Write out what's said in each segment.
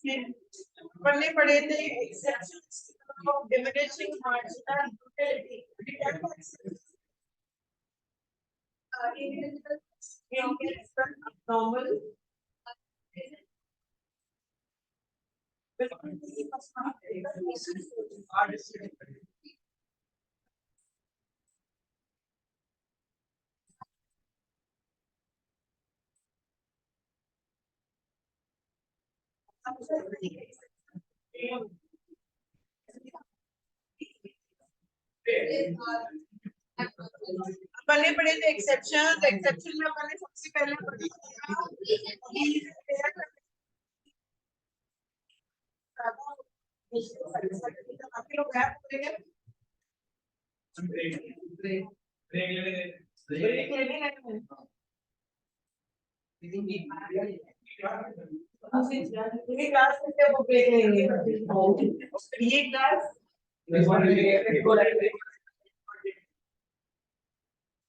पढ़ने पड़े थे exception of diminishing marginal utility abnormal पढ़ने पड़े थे एक्सेप्शन एक्सेप्शन में अपन ने सबसे पहले क्लास में वो ब्रेक लेंगे ये क्लास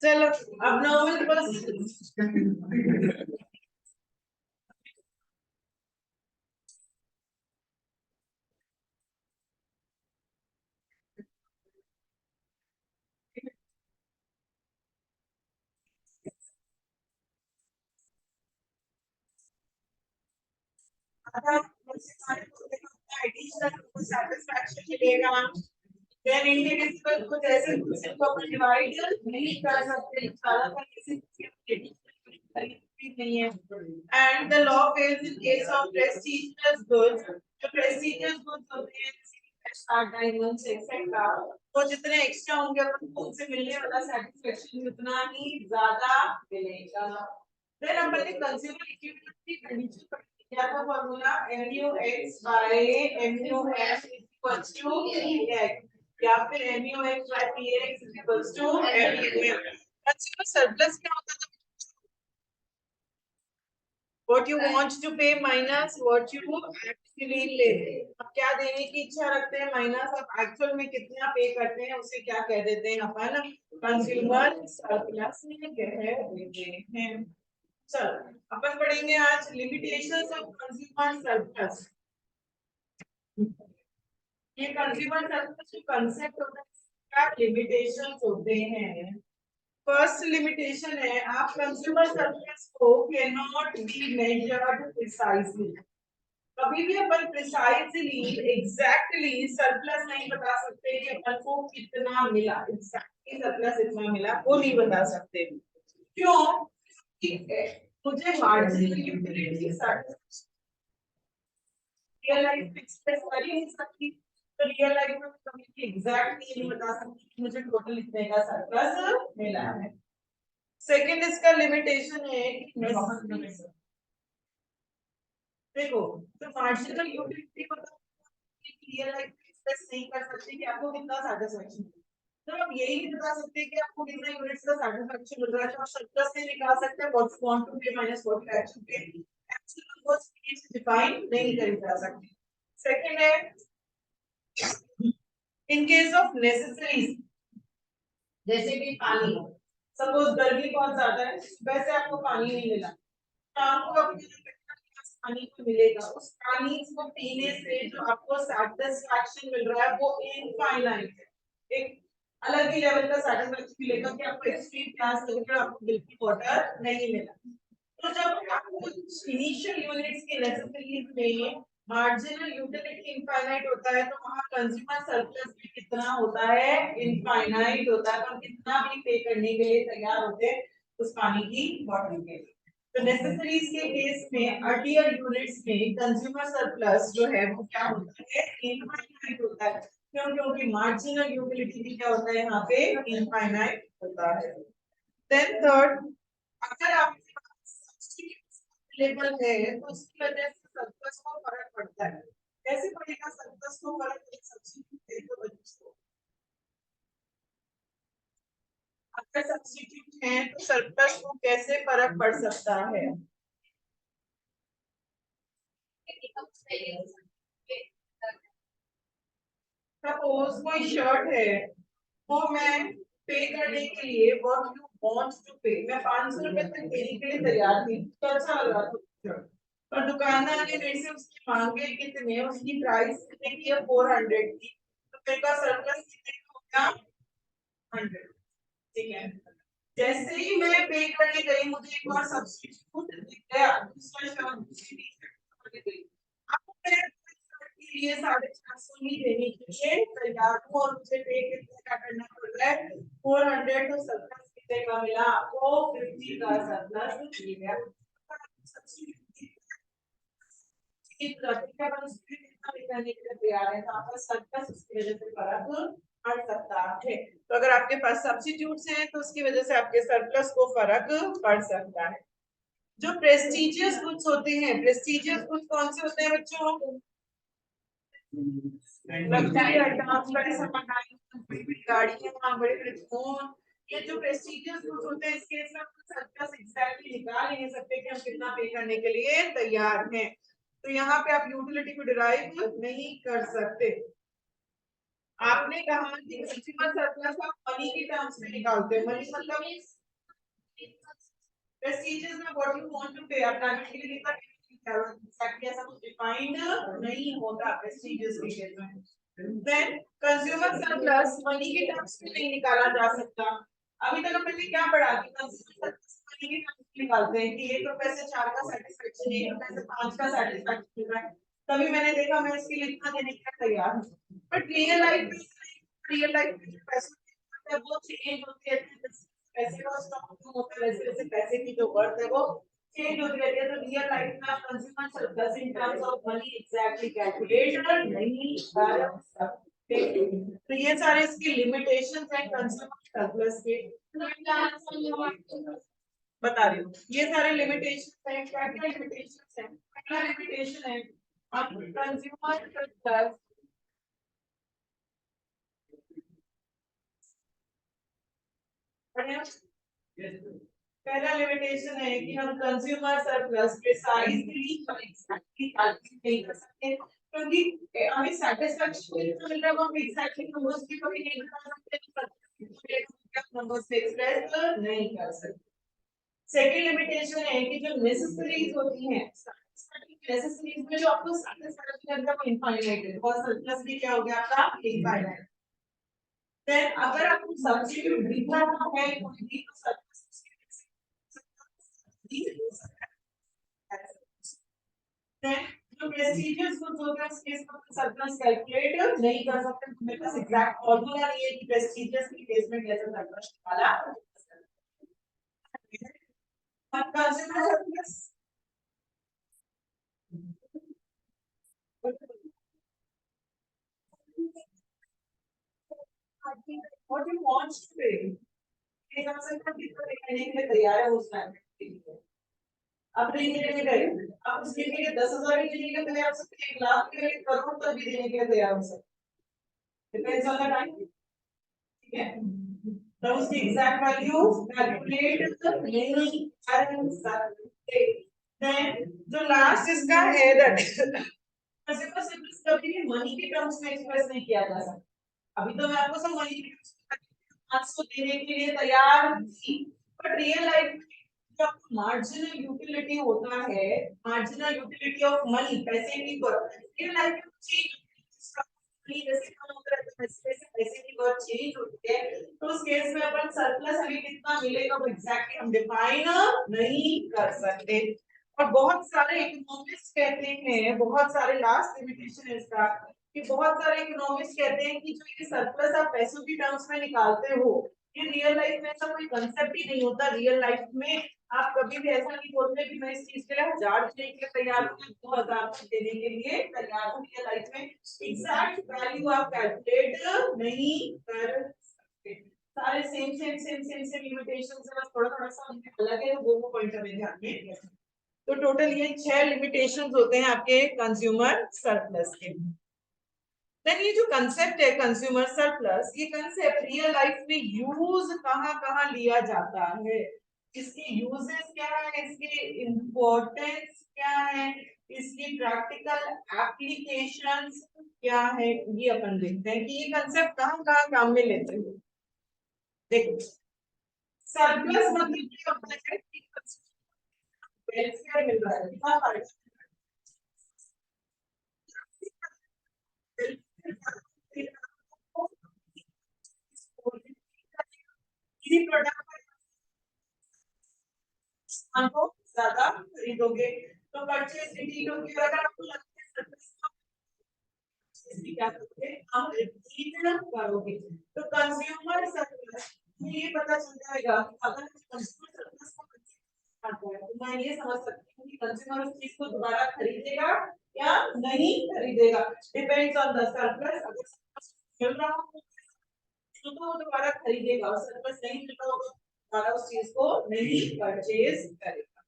चलो अब नॉर्मल बस satisfaction मिलेगा then indivisible को जैसे को अपन डिवाइड नहीं कर सकते सारा का किसी नहीं है and the law fails in case of prestigious goods जो prestigious goods होते हैं diamonds etc तो जितने एक्स्ट्रा होंगे अपन उनसे मिलने वाला सेटिस्फेक्शन उतना ही ज्यादा मिलेगा then अपन ने कंज्यूमर इक्विटी कंडीशन क्या था formula MUX by MUF equals to PX या फिर MUX by PX equals to MUF consumer surplus क्या होता था what you want to pay minus what you actually live अब क्या देने की इच्छा रखते हैं माइनस अब एक्चुअल में कितना पे करते हैं उसे क्या कह देते हैं अपन कंज्यूमर सरप्लस में कह देते हैं चलो अपन पढ़ेंगे आज लिमिटेशंस ऑफ कंज्यूमर सरप्लस ये कंज्यूमर सरप्लस जो कांसेप्ट होता है क्या लिमिटेशंस होते हैं फर्स्ट लिमिटेशन है आप कंज्यूमर सरप्लस को can not be measured precisely कभी भी अपन प्रिसाइजली एग्जैक्टली सरप्लस नहीं बता सकते कि अपन को कितना मिला एग्जैक्टली सरप्लस इतना मिला वो नहीं बता सकते क्यों ठीक है मुझे marginal utility real life express कर ही नहीं सकती तो रियल लाइफ में कभी भी एग्जैक्टली नहीं बता सकती कि मुझे टोटल इतने का सरप्लस मिला है सेकंड इसका लिमिटेशन है देखो तो मार्जिनल यूटिलिटी मतलब रियल लाइफ में एक्सप्रेस नहीं कर सकते कि आपको कितना सेटिस्फेक्शन तो आप यही नहीं बता सकते कि आपको कितना यूनिट्स का सेटिस्फेक्शन मिल रहा है तो आप सरप्लस से निकाल सकते हैं व्हाट यू वांट टू पे माइनस व्हाट यू एक्चुअली पे एक्चुअल नंबर्स से डिफाइन नहीं करी जा सकती सेकंड है इन केस ऑफ नेसेसरीज जैसे कि पानी सपोज गर्मी बहुत ज्यादा है सुबह से आपको पानी नहीं मिला शाम को आपको पानी को मिलेगा उस पानी को पीने से जो आपको सैटिस्फैक्शन मिल रहा है वो इनफाइनाइट है एक अलग ही लेवल का सैटिस्फैक्शन मिलेगा कि आपको एक्सट्रीम प्यास लग रही है आपको बिल्कुल वाटर नहीं मिला तो जब आपको इनिशियल यूनिट्स की नेसेसिटीज में मार्जिनल यूटिलिटी इनफाइनाइट होता है तो वहां कंज्यूमर सरप्लस भी कितना होता है इनफाइनाइट होता है हम कितना भी पे करने के लिए तैयार होते हैं उस पानी की बॉटल के लिए तो नेसेसरीज के केस में अर्लियर यूनिट्स में कंज्यूमर सरप्लस जो है वो क्या होता है इनफाइनाइट होता है क्यों क्योंकि मार्जिनल यूटिलिटी भी क्या होता है यहाँ पे इनफाइनाइट होता है देन थर्ड अगर आपके पास अवेलेबल है तो उसकी वजह से सरप्लस को फर्क पड़ता है कैसे पड़ेगा सरप्लस को फर्क सब्स्टिट्यूट है तो अगर सब्स्टिट्यूट है तो सरप्लस को कैसे फर्क पड़ सकता है सपोज कोई शर्ट है वो मैं पे करने के लिए व्हाट यू वांट टू पे मैं 500 रुपए तक देने के लिए तैयार थी तो अच्छा लग रहा था और दुकानदार ने मेरे से उसकी मांगे कितने, उसकी प्राइस कितने की है, 400 की, तो मेरे पास सरप्लस कितने का होगा, 100। ठीक है, जैसे ही मैं पे करने गई मुझे एक और सब्स्टिट्यूट दिख गया, दूसरा शब्द दूसरी गई, अब मैं के लिए 450 ही देने के लिए तैयार हूँ और मुझे पे कितने का करना पड़ रहा है, 400, तो सरप्लस कितने का मिला आपको, 50 का सरप्लस मिल गया। तैयार है तो आपका सरप्लस उसकी वजह से फर्क पड़ सकता है। तो अगर आपके पास सब्स्टिट्यूट्स हैं तो उसकी वजह से आपके सरप्लस को फर्क पड़ सकता है। जो प्रेस्टिजियस गुड्स होते हैं, प्रेस्टिजियस गुड्स कौन से होते हैं बच्चों, लग्जरी आइटम्स, बड़े सामान, बड़ी गाड़ियां, बड़े बड़े फोन, ये जो प्रेस्टिजियस गुड्स होते हैं इसके इसमें सरप्लस एग्जैक्टली निकाल ही नहीं सकते कि हम कितना पे करने के लिए तैयार हैं, तो यहाँ पे आप यूटिलिटी को डिराइव नहीं कर सकते। आपने कहा कि कंज्यूमर सरप्लस आप मनी के टर्म्स में निकालते हो, मनी मतलब प्रेस्टिजियस में व्हाट यू वांट टू पे, आप टारगेट के लिए कितना एग्जैक्टली ऐसा कुछ डिफाइंड नहीं होता प्रेस्टिजियस के केस में। देन कंज्यूमर सरप्लस मनी के टर्म्स में नहीं निकाला जा सकता। अभी तक हमने क्या पढ़ा कि कंज्यूमर सरप्लस मनी के टर्म्स में निकालते हैं कि 1 रुपए से 4 का सैटिस्फैक्शन है, 1 रुपए से 5 का सैटिस्फैक्शन मिल रहा है, तभी मैंने देखा मैं इसके लिए इतना देने के लिए तैयार हूं। बट रियल लाइफ में पैसे है वो चेंज होती है, पैसे का स्टॉक कम होता है, वैसे वैसे पैसे की जो वर्थ है वो चेंज होती रहती है, तो रियल लाइफ में आप consumer surplus in terms of money exactly calculate नहीं कर सकते। तो ये सारे इसकी लिमिटेशंस हैं कंज्यूमर सरप्लस के, बता रही हूँ ये सारे लिमिटेशंस हैं। क्या क्या लिमिटेशंस हैं, पहला लिमिटेशन है आप कंज्यूमर सरप्लस, पहला लिमिटेशन है कि हम कंज्यूमर सरप्लस प्रिसाइजली और एग्जैक्टली कैलकुलेट नहीं कर सकते, क्योंकि हमें सैटिस्फैक्शन मिल रहा है वो हम एग्जैक्टली नंबर्स की कभी नहीं बता सकते, नंबर्स से एक्सप्रेस नहीं कर सकते। सेकंड लिमिटेशन है कि जो नेसेसरीज होती हैं, नेसेसरीज में जो आपको सैटिस्फैक्शन करता है वो इनफाइनाइट है, और सरप्लस भी क्या हो गया आपका इनफाइनाइट। देन अगर आपको सब्स्टिट्यूट दिखा है कोई भी तो जो प्रेस्टिजियस गुड्स होते हैं उसके केस में सरप्लस कैलकुलेट नहीं कर सकते, मेरे पास एग्जैक्ट फॉर्मूला नहीं है कि प्रेस्टिजियस के केस में कैसे सरप्लस निकाला। और consumer surplus what you want to pay, एक आपसे कितना दिखाने के लिए तैयार है उस टाइम के लिए, अब नहीं देने गए आप उसके लिए 10,000 भी देने के लिए तैयार हो सकते, 1 लाख के लिए करोड़ तक भी देने के लिए तैयार हो सकते, डिपेंड्स ऑन द टाइम। ठीक है, तो उसकी एग्जैक्ट वैल्यू कैलकुलेट नहीं कर सकते। देन जो लास्ट इसका है दैट सिर्फ कभी भी मनी के टर्म्स में एक्सप्रेस नहीं किया जा सकता। अभी तो मैं आपको सब मनी के टर्म्स में 500 देने के लिए तैयार थी, बट रियल लाइफ में जो मार्जिनल यूटिलिटी होता है, मार्जिनल यूटिलिटी ऑफ मनी, पैसे की रियल लाइफ में चेंज जैसे कम होता है वैसे पैसे की वर्थ चेंज होती है, तो उस केस में अपन सरप्लस हमें कितना मिलेगा वो एग्जैक्टली हम डिफाइन नहीं कर सकते। और बहुत सारे इकोनॉमिस्ट कहते हैं, बहुत सारे लास्ट लिमिटेशन है इसका कि बहुत सारे इकोनॉमिस्ट कहते हैं कि जो ये सरप्लस आप पैसों की टर्म्स में निकालते हो ये रियल लाइफ में ऐसा कोई कंसेप्ट ही नहीं होता। रियल लाइफ में आप कभी भी ऐसा नहीं बोलते कि मैं इस चीज के लिए 1000 देने के लिए तैयार हूँ, 2000 देने के लिए तैयार हूँ। रियल लाइफ में एग्जैक्ट वैल्यू आप कैलकुलेट नहीं कर सकते। सारे same same same same same limitations है, बस थोड़ा थोड़ा सा अलग है, वो पॉइंट हमें ध्यान में रखना। तो टोटल ये 6 लिमिटेशंस होते हैं आपके कंज्यूमर सरप्लस के। देन ये जो कंसेप्ट है कंज्यूमर सरप्लस, ये कंसेप्ट रियल लाइफ में यूज कहाँ कहाँ लिया जाता है, इसके यूजेस क्या है, इसके इम्पोर्टेंस क्या है, इसकी प्रैक्टिकल एप्लीकेशंस क्या है, ये अपन देखते हैं कि ये कंसेप्ट कहाँ कहाँ काम में लेते हैं। देखो सरप्लस मतलब क्या होता है कि वेलफेयर मिल रहा है, कितना फायदा, सामान को ज्यादा खरीदोगे तो परचेज रिपीट होगी। और अगर आपको लगता है सरप्लस क्या करोगे, आप रिपीट करोगे। तो कंज्यूमर सरप्लस ये पता चल जाएगा कि अगर कंज्यूमर सरप्लस को आता है तो मैं ये समझ सकती हूँ कि कंज्यूमर उस चीज को दोबारा खरीदेगा या नहीं खरीदेगा, डिपेंड्स ऑन द सरप्लस। अगर सरप्लस मिल रहा हो तो वो दोबारा खरीदेगा, और सरप्लस नहीं मिल रहा होगा दोबारा उस चीज को नहीं परचेज करेगा।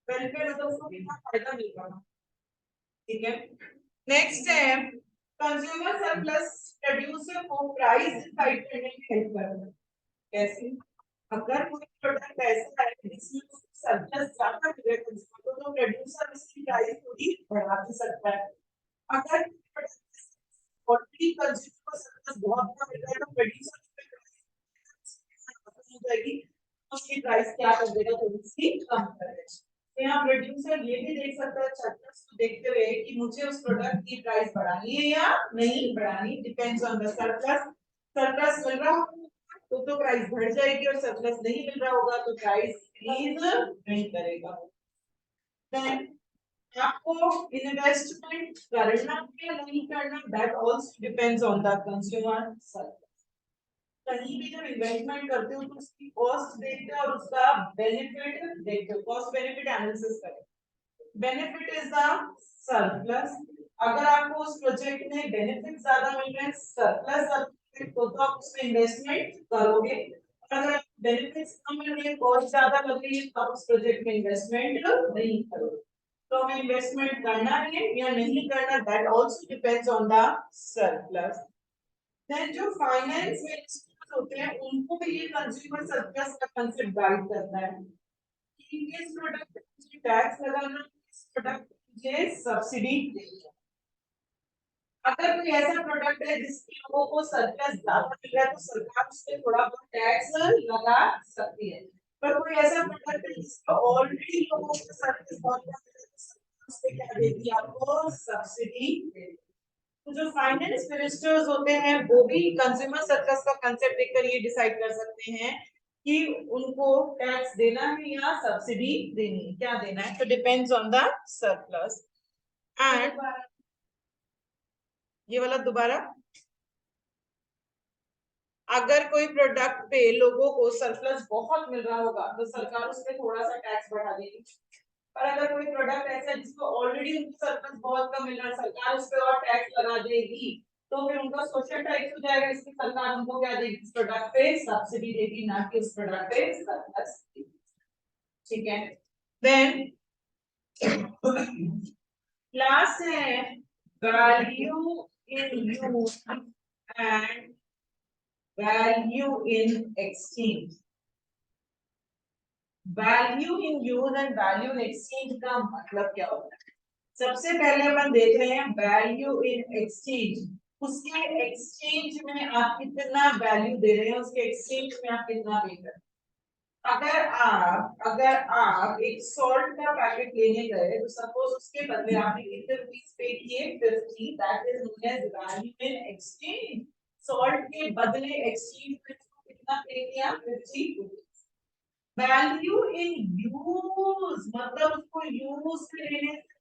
वेलफेयर मतलब उसको कितना फायदा मिल रहा है। ठीक है, नेक्स्ट है कंज्यूमर सरप्लस प्रोड्यूसर को प्राइस डिसाइड करने में हेल्प करता है। कैसे? अगर कोई प्रोडक्ट ऐसा है जिसमें सरप्लस ज्यादा मिल रहा है कंज्यूमर को, तो प्रोड्यूसर उसकी प्राइस थोड़ी बढ़ा भी सकता है। अगर ऑलरेडी कंज्यूमर को सरप्लस बहुत कम मिल रहा है तो प्रोड्यूसर हो जाएगी, उसकी प्राइस क्या कर देगा, थोड़ी सी कम कर देगा। तो यहाँ प्रोड्यूसर ये भी देख सकता है सरप्लस को देखते हुए कि मुझे उस प्रोडक्ट की प्राइस बढ़ानी है या नहीं बढ़ानी, depends on the surplus. Surplus मिल रहा तो प्राइस बढ़ जाएगी, और सरप्लस नहीं मिल रहा होगा तो प्राइस इंक्रीज नहीं करेगा। देन आपको इन्वेस्टमेंट करना या नहीं करना, that also depends on the consumer surplus. कहीं भी जब इन्वेस्टमेंट करते हो तो उसकी कॉस्ट देखते हो और उसका बेनिफिट देखते हो, कॉस्ट बेनिफिट एनालिसिस करें। Benefit is the surplus. अगर आपको उस प्रोजेक्ट में बेनिफिट ज्यादा मिल रहे हैं, सरप्लस तो आप उसमें इन्वेस्टमेंट करोगे। अगर बेनिफिट्स कम मिल रही है, कॉस्ट ज्यादा लग रही है, तो आप उस प्रोजेक्ट में इन्वेस्टमेंट नहीं करोगे। तो हमें इन्वेस्टमेंट करना है या नहीं करना, that also depends on the surplus. Then जो फाइनेंस मिनिस्टर्स होते हैं उनको भी ये कंज्यूमर सरप्लस का कांसेप्ट गाइड करता है कि किस प्रोडक्ट पे टैक्स लगाना, किस प्रोडक्ट पे सब्सिडी देना। अगर कोई ऐसा प्रोडक्ट है जिसके लोगों को सरप्लस ज्यादा मिल रहा है तो सरकार उस पे थोड़ा बहुत टैक्स लगा सकती है। पर कोई ऐसा प्रोडक्ट है जिसका ऑलरेडी लोगों को सरप्लस बहुत कम मिल रहा है तो सरकार उस पे क्या देगी, आपको सब्सिडी देगी। तो जो फाइनेंस मिनिस्टर्स होते हैं वो भी कंज्यूमर सरप्लस का कांसेप्ट देखकर ये डिसाइड कर सकते हैं कि उनको टैक्स देना है या सब्सिडी देनी है, क्या देना है। तो depends on the surplus. And ये वाला दोबारा, अगर कोई प्रोडक्ट पे लोगों को सरप्लस बहुत मिल रहा होगा तो सरकार उस पे थोड़ा सा टैक्स बढ़ा देगी। पर अगर कोई प्रोडक्ट ऐसा है जिसको ऑलरेडी उनको सरप्लस बहुत कम मिल रहा है, सरकार उस पे और टैक्स लगा देगी तो फिर उनका सोशल टैक्स हो जाएगा, इसलिए सरकार उनको क्या देगी, इस प्रोडक्ट पे सब्सिडी देगी, ना कि उस प्रोडक्ट पे सरप्लस। ठीक है, देन लास्ट है value in use and value in exchange. Value in use and value in exchange का मतलब क्या होता है? सबसे पहले अपन देख रहे हैं वैल्यू इन एक्सचेंज। उसके एक्सचेंज में आप कितना वैल्यू दे रहे हैं, उसके एक्सचेंज में आप कितना पे कर रहे हैं। अगर आप एक सॉल्ट का पैकेट लेने गए तो सपोज उसके बदले आपने कितने रुपीस पे किए, 50, that is known as value in exchange. Salt के बदले एक्सचेंज में कितना पे किया, 50। वैल्यू इन यूज मतलब उसको यूज में लेने से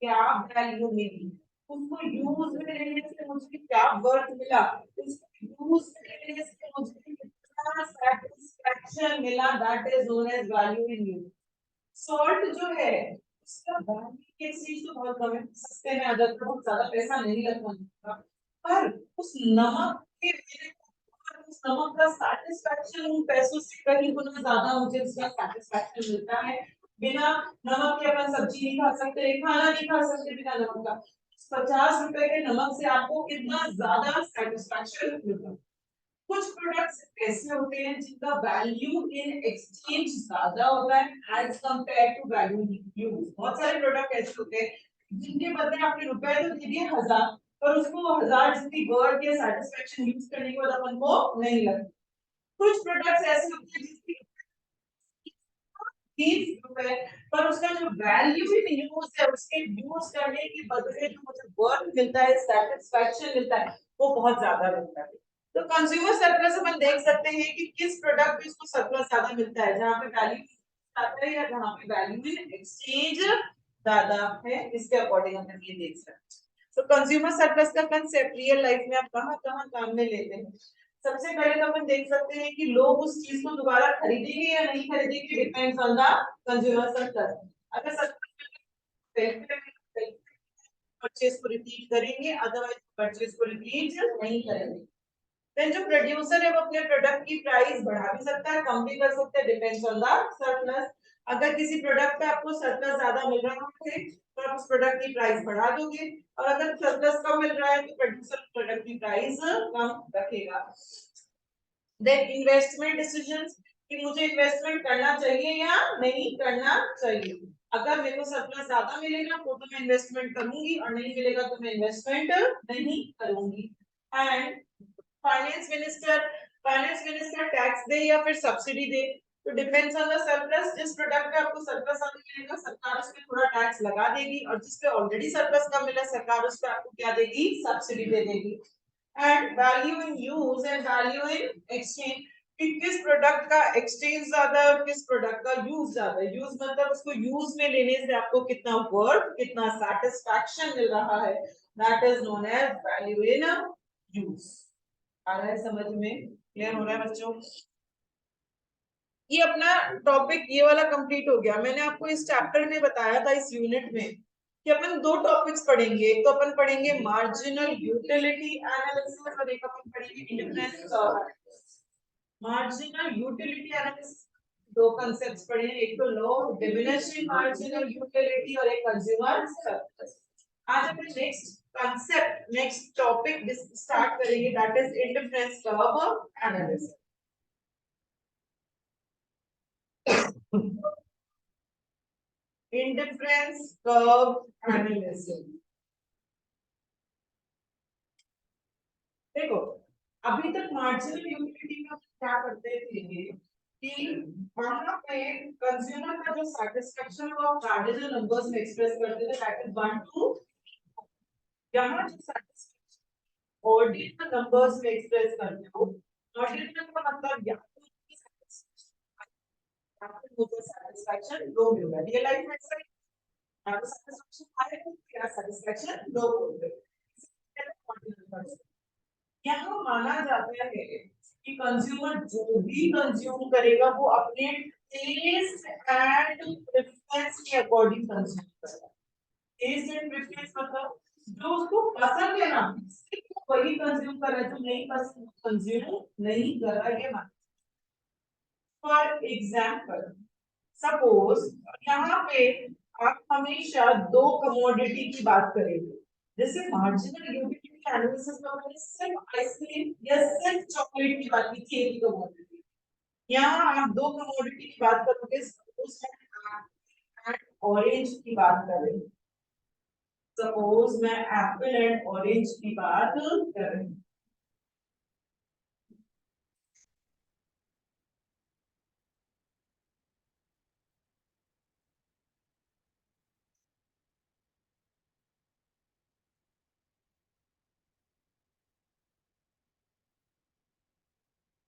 क्या वैल्यू मिली, उसको यूज में लेने से मुझे क्या वर्थ मिला, उसको यूज में लेने से मुझे कितना सेटिस्फैक्शन मिला, that is known as value in use. Salt जो है उसका वैल्यू की चीज तो बहुत कम है, सस्ते में आ जाता है, बहुत ज्यादा पैसा नहीं लगता, पर उस नमक के मेरे उस नमक का सेटिस्फैक्शन उन पैसों से कहीं गुना ज्यादा मुझे उसका सेटिस्फैक्शन मिलता है। बिना नमक के अपन सब्जी नहीं खा सकते, खाना नहीं खा सकते बिना नमक का। 50 रुपए के नमक से आपको कितना ज्यादा सेटिस्फैक्शन मिलता है। कुछ प्रोडक्ट्स ऐसे होते हैं जिनका वैल्यू इन एक्सचेंज ज्यादा होता है as compare to value in use. बहुत सारे प्रोडक्ट ऐसे होते हैं जिनके बदले आपने रुपए तो दे दिए 1000, पर उसको 1000 जितनी वर्थ या सेटिस्फैक्शन यूज करने के बाद अपन को नहीं लगता। कुछ प्रोडक्ट्स ऐसे होते हैं जिसकी 30 रुपए, पर उसका जो वैल्यू इन यूज है, उसके यूज करने के बदले जो मुझे वर्थ मिलता है, सेटिस्फैक्शन मिलता है, वो बहुत ज्यादा मिलता है। तो कंज्यूमर सरप्लस अपन देख सकते हैं कि किस प्रोडक्ट पे उसको सरप्लस ज्यादा मिलता है, जहां पे वैल्यू ज्यादा है या जहां पे वैल्यू इन एक्सचेंज ज्यादा है, इसके अकॉर्डिंग अपन ये देख सकते हैं। तो कंज्यूमर सरप्लस का कंसेप्ट रियल लाइफ में आप कहां कहां काम में लेते हैं? सबसे पहले तो अपन देख सकते हैं कि लोग उस चीज को दोबारा खरीदेंगे या नहीं खरीदेंगे, depends on the consumer surplus. अगर सरप्लस परचेज को रिपीट करेंगे, अदरवाइज परचेज को रिपीट नहीं करेंगे। देन जो प्रोड्यूसर है वो अपने प्रोडक्ट की प्राइस बढ़ा भी सकता है, कम भी कर सकता है, डिपेंड्स ऑन द सरप्लस। अगर किसी प्रोडक्ट पे आपको सरप्लस ज्यादा मिल रहा है तो आप उस प्रोडक्ट की प्राइस बढ़ा दोगे, और अगर सरप्लस कम मिल रहा है तो प्रोड्यूसर प्रोडक्ट की प्राइस कम रखेगा। देन इन्वेस्टमेंट डिसीजंस, कि मुझे इन्वेस्टमेंट करना चाहिए या नहीं करना चाहिए। अगर मेरे को सरप्लस ज्यादा मिलेगा तो मैं इन्वेस्टमेंट करूंगी, और नहीं मिलेगा तो मैं इन्वेस्टमेंट नहीं करूंगी। एंड फाइनेंस मिनिस्टर टैक्स दे या फिर सब्सिडी दे, तो डिपेंड्स ऑन द सरप्लस। जिस प्रोडक्ट पे आपको सरप्लस आने मिलेगा सरकार उस पे थोड़ा टैक्स लगा देगी, और जिस पे ऑलरेडी सरप्लस का मिला सरकार उस पे आपको क्या देगी, सब्सिडी दे देगी। And value in use and value in exchange, कि किस प्रोडक्ट का एक्सचेंज ज्यादा है और किस प्रोडक्ट का यूज ज्यादा है। यूज मतलब उसको यूज में लेने से आपको कितना वर्थ, कितना सेटिस्फैक्शन मिल रहा है, that is known as value in use. आ रहा है समझ में? क्लियर हो रहा है बच्चों? ये अपना टॉपिक ये वाला कंप्लीट हो गया। मैंने आपको इस चैप्टर में बताया था, इस यूनिट में, कि अपन दो टॉपिक्स पढ़ेंगे। एक तो अपन पढ़ेंगे मार्जिनल यूटिलिटी एनालिसिस, और एक अपन पढ़ेंगे इंडिफरेंस। मार्जिनल यूटिलिटी एनालिसिस दो कांसेप्ट्स पढ़े हैं, एक तो law of diminishing marginal utility और एक कंज्यूमर सरप्लस। आज अपन next concept, next topic start करेंगे, that is indifference curve analysis. Indifference curve analysis. देखो, अभी तक मार्जिनल यूटिलिटी में हम क्या करते थे कि वहां पे कंज्यूमर का जो सैटिस्फैक्शन वो कार्डिनल नंबर्स में एक्सप्रेस करते थे, दैट इज 1 टू। यहाँ जो सैटिस्फैक्शन ऑर्डिनल नंबर्स में एक्सप्रेस करते हो, ऑर्डिनल का मतलब या तो मुझे सैटिस्फैक्शन लो मिलेगा, रियल लाइफ में ऐसा या तो सैटिस्फैक्शन हाई है या सैटिस्फैक्शन लो होगा। यहाँ माना जाता है कि कंज्यूमर जो भी कंज्यूम करेगा वो अपने टेस्ट एंड प्रेफरेंस के अकॉर्डिंग कंज्यूम करेगा। टेस्ट एंड प्रेफरेंस मतलब जो उसको पसंद है ना, सिर्फ वो वही कंज्यूम कर रहा है, जो नहीं पसंद कंज्यूम नहीं कर रहा है। ये मान, फॉर एग्जाम्पल सपोज यहाँ पे आप हमेशा दो कमोडिटी की बात करेंगे, जैसे मार्जिनल यूटिलिटी एनालिसिस में हमने सिर्फ आइसक्रीम या सिर्फ चॉकलेट की बात की थी, एक ही कमोडिटी। यहाँ आप दो कमोडिटी की बात करोगे, सपोज ऑरेंज की बात करें, सपोज मैं एप्पल एंड ऑरेंज की बात कर रही हूँ।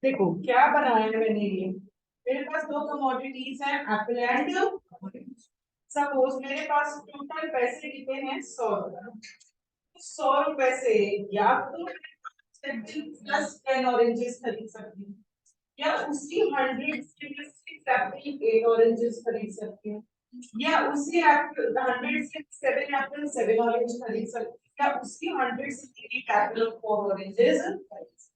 देखो क्या बनाया है मैंने ये, मेरे पास दो कमोडिटीज हैं, एप्पल एंड ऑरेंज। सपोज मेरे पास टोटल पैसे कितने हैं, 100 रुपए। 100 रुपए से या तो प्लस 10 ऑरेंजेस खरीद सकती हूँ, या उसी 100 से मैं 6 एप्पल 8 ऑरेंजेस खरीद सकती हूँ, या उसी 100 से 7 एप्पल 7 ऑरेंज खरीद सकती हूँ, या उसी 100 से 8 एप्पल 4 ऑरेंजेस खरीद सकती हूँ।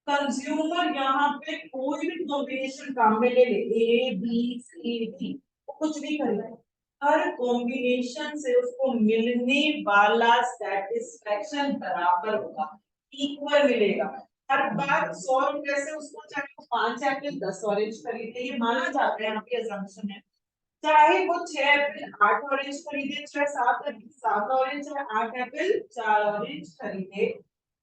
कंज्यूमर यहाँ पे कोई भी कॉम्बिनेशन काम में ले ले, ए बी सी डी, कुछ भी खरीदे, हर कॉम्बिनेशन से उसको मिलने वाला सेटिस्फैक्शन बराबर होगा, इक्वल मिलेगा। हर बार 100 रुपए से उसको चाहे वो 5 एप्पल 10 ऑरेंज खरीदे, ये माना जाता है, यहाँ पे असम्पशन है। चाहे वो 6 एप्पल 8 ऑरेंज खरीदे, चाहे 7 एप्पल 7 ऑरेंज, चाहे 8 एप्पल 4 ऑरेंज खरीदे,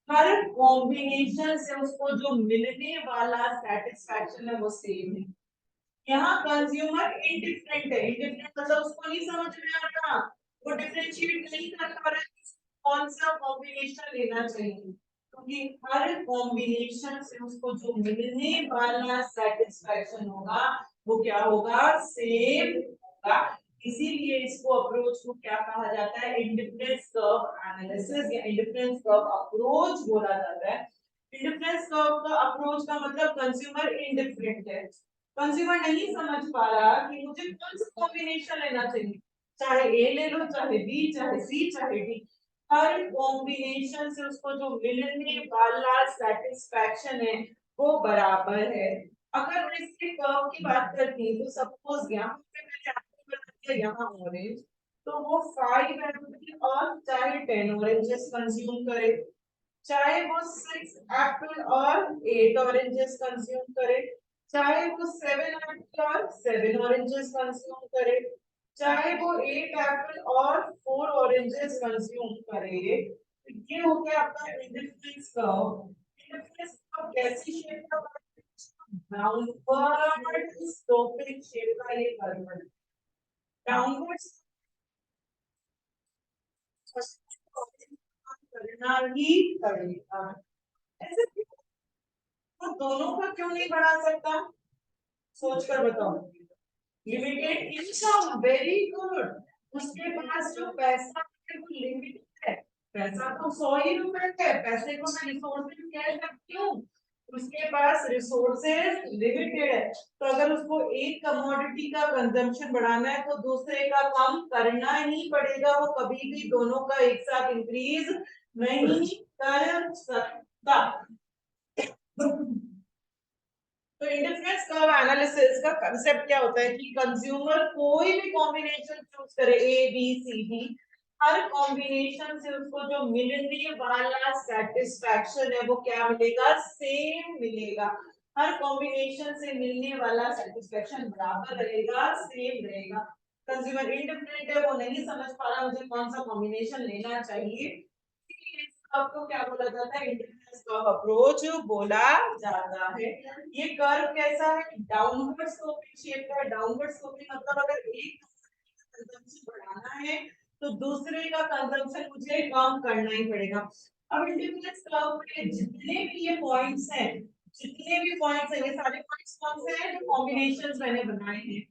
हर कॉम्बिनेशन से उसको जो मिलने वाला सेटिस्फैक्शन है वो सेम है। यहाँ कंज्यूमर इनडिफरेंट है, इनडिफरेंट मतलब उसको नहीं समझ में आ रहा, वो डिफरेंशिएट नहीं कर पा रहा है कौन सा कॉम्बिनेशन लेना चाहिए। क्योंकि हर कॉम्बिनेशन से उसको जो मिलने वाला सेटिस्फैक्शन होगा वो क्या होगा, सेम होगा। इसीलिए इसको अप्रोच को क्या कहा जाता है, इंडिफरेंस कर्व एनालिसिस या इंडिफरेंस कर्व अप्रोच बोला जाता है। इंडिफरेंस कर्व का अप्रोच का मतलब कंज्यूमर इंडिफरेंट है, कंज्यूमर नहीं समझ पा रहा कि मुझे कौन सा कॉम्बिनेशन लेना चाहिए, चाहे ए ले लो, चाहे बी, चाहे सी, चाहे डी, हर कॉम्बिनेशन से उसको जो मिलने वाला सेटिस्फैक्शन है वो बराबर है। अगर मैं इसके कर्व की बात करती हूँ तो सपोज यहाँ पे मैंने आपको बता दिया यहाँ ऑरेंज, तो वो 5 एप्पल और चाहे 10 ऑरेंजेस कंज्यूम करे, चाहे वो 6 एप्पल और 8 ऑरेंजेस कंज्यूम करे, चाहे वो 7 एप्पल और 7 ऑरेंजेस कंज्यूम करे, चाहे वो 8 एप्पल और 4 ऑरेंजेस कंज्यूम करे, तो ये हो गया आपका इंडिफरेंस कर्व। इंडिफरेंस कर्व कैसी शेप का, डाउनवर्ड स्लोपिंग शेप का ये कर्व है। डाउनवर्ड करना ही पड़ेगा। ऐसे तो दोनों का क्यों नहीं बढ़ा सकता, सोच कर बताओ। Limited income, very good. उसके पास जो पैसा है वो लिमिटेड है, पैसा तो 100 ही रुपए है, पैसे को मैं रिसोर्सेज कह सकती हूँ। उसके पास रिसोर्सेज लिमिटेड है, तो अगर उसको एक कमोडिटी का कंजम्पशन बढ़ाना है तो दूसरे का कम करना ही पड़ेगा, वो कभी भी दोनों का एक साथ इंक्रीज नहीं कर सकता। तो इंडिफरेंस कर्व एनालिसिस का कांसेप्ट क्या होता है कि कंज्यूमर कोई भी कॉम्बिनेशन चूज करे, ए बी सी डी, हर कॉम्बिनेशन से उसको जो मिलने वाला सेटिस्फैक्शन है वो क्या मिलेगा, सेम मिलेगा। हर कॉम्बिनेशन से मिलने वाला सेटिस्फैक्शन बराबर रहेगा, सेम रहेगा। कंज्यूमर इंडिफरेंट है, वो नहीं समझ पा रहा मुझे कौन सा कॉम्बिनेशन लेना चाहिए, आपको क्या बोला जाता है, इंडिफरेंस कर्व अप्रोच बोला जाता है। ये कर्व कैसा है, डाउनवर्ड स्लोपिंग शेप का है। डाउनवर्ड स्लोपिंग मतलब अगर एक कंजम्पशन बढ़ाना है तो दूसरे का कंजम्पशन मुझे कम करना ही पड़ेगा। अब इंडिफरेंस कर्व के जितने भी ये पॉइंट्स हैं, जितने भी पॉइंट्स हैं, ये सारे पॉइंट्स कौन से हैं, जो कॉम्बिनेशंस मैंने बनाए हैं,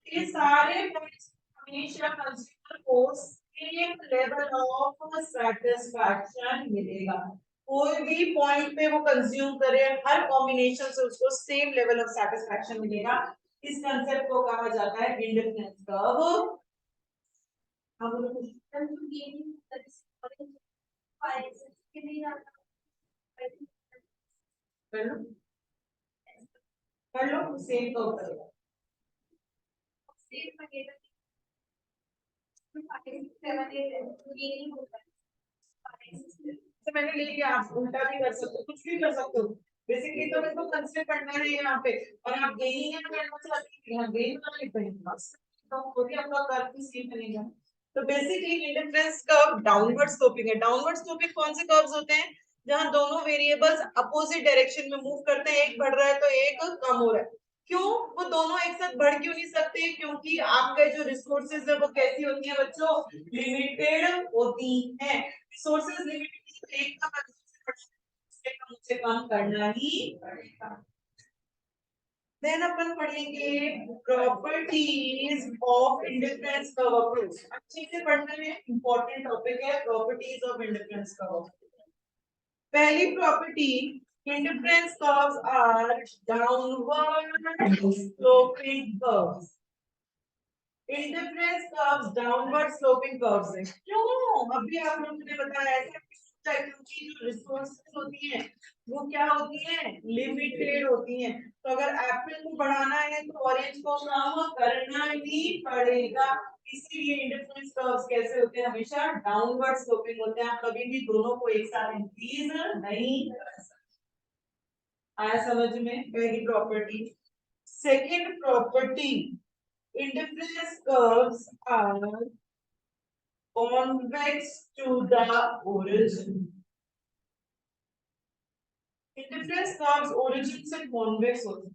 ये सारे पॉइंट्स हमेशा कंज्यूमर को सेम लेवल ऑफ सेटिस्फैक्शन मिलेगा। कोई भी पॉइंट पे वो कंज्यूम करे, हर कॉम्बिनेशन से उसको सेम लेवल ऑफ सेटिस्फैक्शन मिलेगा। इस कंसेप्ट को कहा जाता है इंडिफरेंस कर्व। हम कर लो, कर लो, सेम कर्व करेगा। तो मैंने ले लिया, आप उल्टा भी कर सकते हो, कुछ भी कर सकते हो। बेसिकली तो मेरे को कंसीडर करना है यहाँ पे, और आप गेनिंग है करना चाहते हैं, गेन कर लेते हैं बस, तो वो भी आपका कर्व भी सेम बनेगा। तो basically indifference curve downward sloping है। डाउनवर्ड स्लोपिंग कौन से कर्व्स होते हैं, जहां दोनों वेरिएबल्स अपोजिट डायरेक्शन में मूव करते हैं, एक बढ़ रहा है तो एक कम हो रहा है। क्यों, वो दोनों एक साथ बढ़ क्यों नहीं सकते, क्योंकि आपके जो रिसोर्सेज है वो कैसी होती है बच्चों, लिमिटेड होती है। रिसोर्सेज लिमिटेड, एक का दूसरे का मुझे कम करना ही पड़ेगा। देन अपन पढ़ेंगे properties of indifference curve approach. अच्छे से पढ़ने में इंपॉर्टेंट टॉपिक है प्रॉपर्टीज ऑफ इंडिफरेंस कर्व। पहली property, indifference curves are downward sloping curves. Indifference curves downward sloping curves है। क्यों, अभी आप लोगों ने बताया ऐसा क्यों है, क्योंकि जो रिसोर्सेज होती हैं वो क्या होती हैं, लिमिटेड होती हैं। तो अगर एप्पल को बढ़ाना है तो ऑरेंज को कम करना ही पड़ेगा। इसीलिए इंडिफरेंस कर्व्स कैसे होते हैं, हमेशा डाउनवर्ड स्लोपिंग होते हैं। आप कभी भी दोनों को एक साथ इंक्रीज नहीं कर सकते। आया समझ में, पहली property. Second property, indifference curves are convex to the origin. Indifference curves origin से convex होते हैं।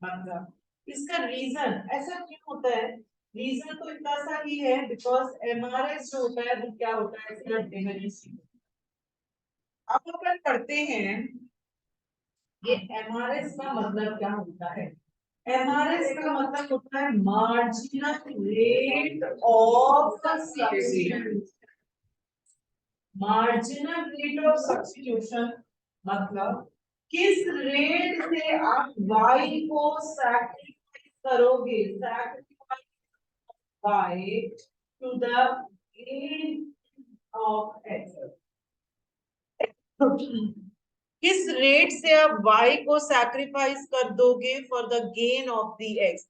मतलब इसका रीजन ऐसा क्यों होता है, रीजन तो इतना सा ही है बिकॉज एमआरएस जो होता है वो क्या होता है, इसका डिमिनिशिंग। अब अपन पढ़ते हैं ये एमआरएस का मतलब क्या होता है। एमआरएस का मतलब होता है marginal rate of substitution. Marginal rate of substitution मतलब किस रेट से आप y को सैक्रिफाइस करोगे, sacrifice y to the gain of x। किस रेट से आप y को सैक्रिफाइस कर दोगे for the gain of the x।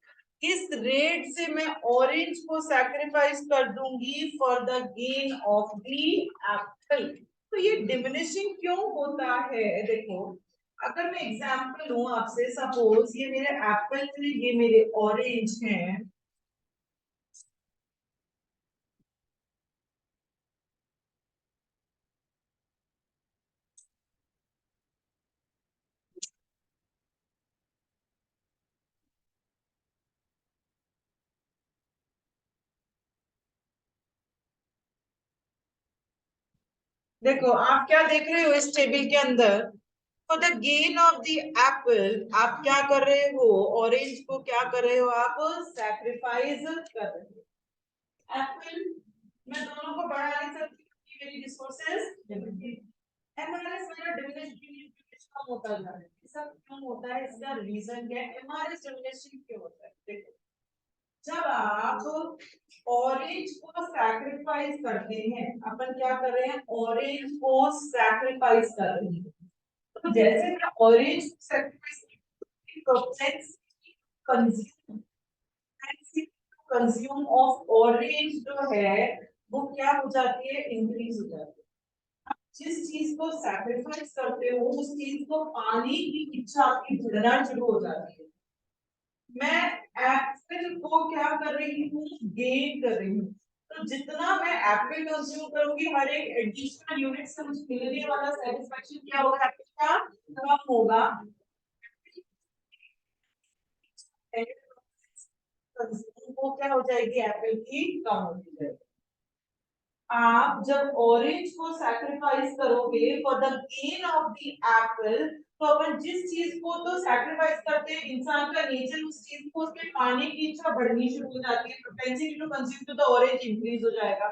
किस रेट से मैं ऑरेंज को सैक्रिफाइस कर दूंगी for the gain of the apple. तो ये डिमिनिशिंग क्यों होता है, देखो अगर मैं एग्जांपल लूं आपसे, सपोज ये मेरे एप्पल थे, ये मेरे ऑरेंज हैं। देखो आप क्या देख रहे हो इस टेबल के अंदर, for the gain of the Apple आप क्या कर रहे हो, ऑरेंज को क्या कर रहे हो आप, सैक्रिफाइस कर रहे हो। एप्पल मैं दोनों को बढ़ा नहीं सकती क्योंकि मेरी रिसोर्सेज लिमिटेड। एमआरएस मेरा डिमिनिश कम होता जा रहा है, ऐसा क्यों होता है, इसका रीजन क्या है, एमआरएस डिमिनिशिंग क्यों होता है। देखो जब आप ऑरेंज को सैक्रिफाइस करते हैं, अपन क्या कर रहे हैं, ऑरेंज को सैक्रिफाइस कर रहे हैं। तो जैसे मैं orange sacrifice consume consume of orange जो है वो क्या हो जाती है, इंक्रीज हो जाती है। जिस चीज को सैक्रिफाइस करते हो उस चीज को पाने की इच्छा आपकी बढ़ना शुरू हो जाती है। मैं एप्पल को क्या कर रही हूँ, गेन कर रही हूँ। तो जितना मैं एप्पल कंज्यूम करूंगी हर एक एडिशनल यूनिट से मुझे मिलने वाला सेटिस्फेक्शन क्या होगा, एप्पल का कम होगा। कंज्यूम को क्या हो जाएगी, एप्पल की कम हो जाएगी। आप जब ऑरेंज को सैक्रिफाइस करोगे for the gain of the apple, तो अपन जिस चीज को तो सैक्रिफाइस करते हैं, इंसान का नेचर उस चीज को उसके पाने की इच्छा बढ़नी शुरू हो जाती है, propensity to consume to the orange increase हो जाएगा।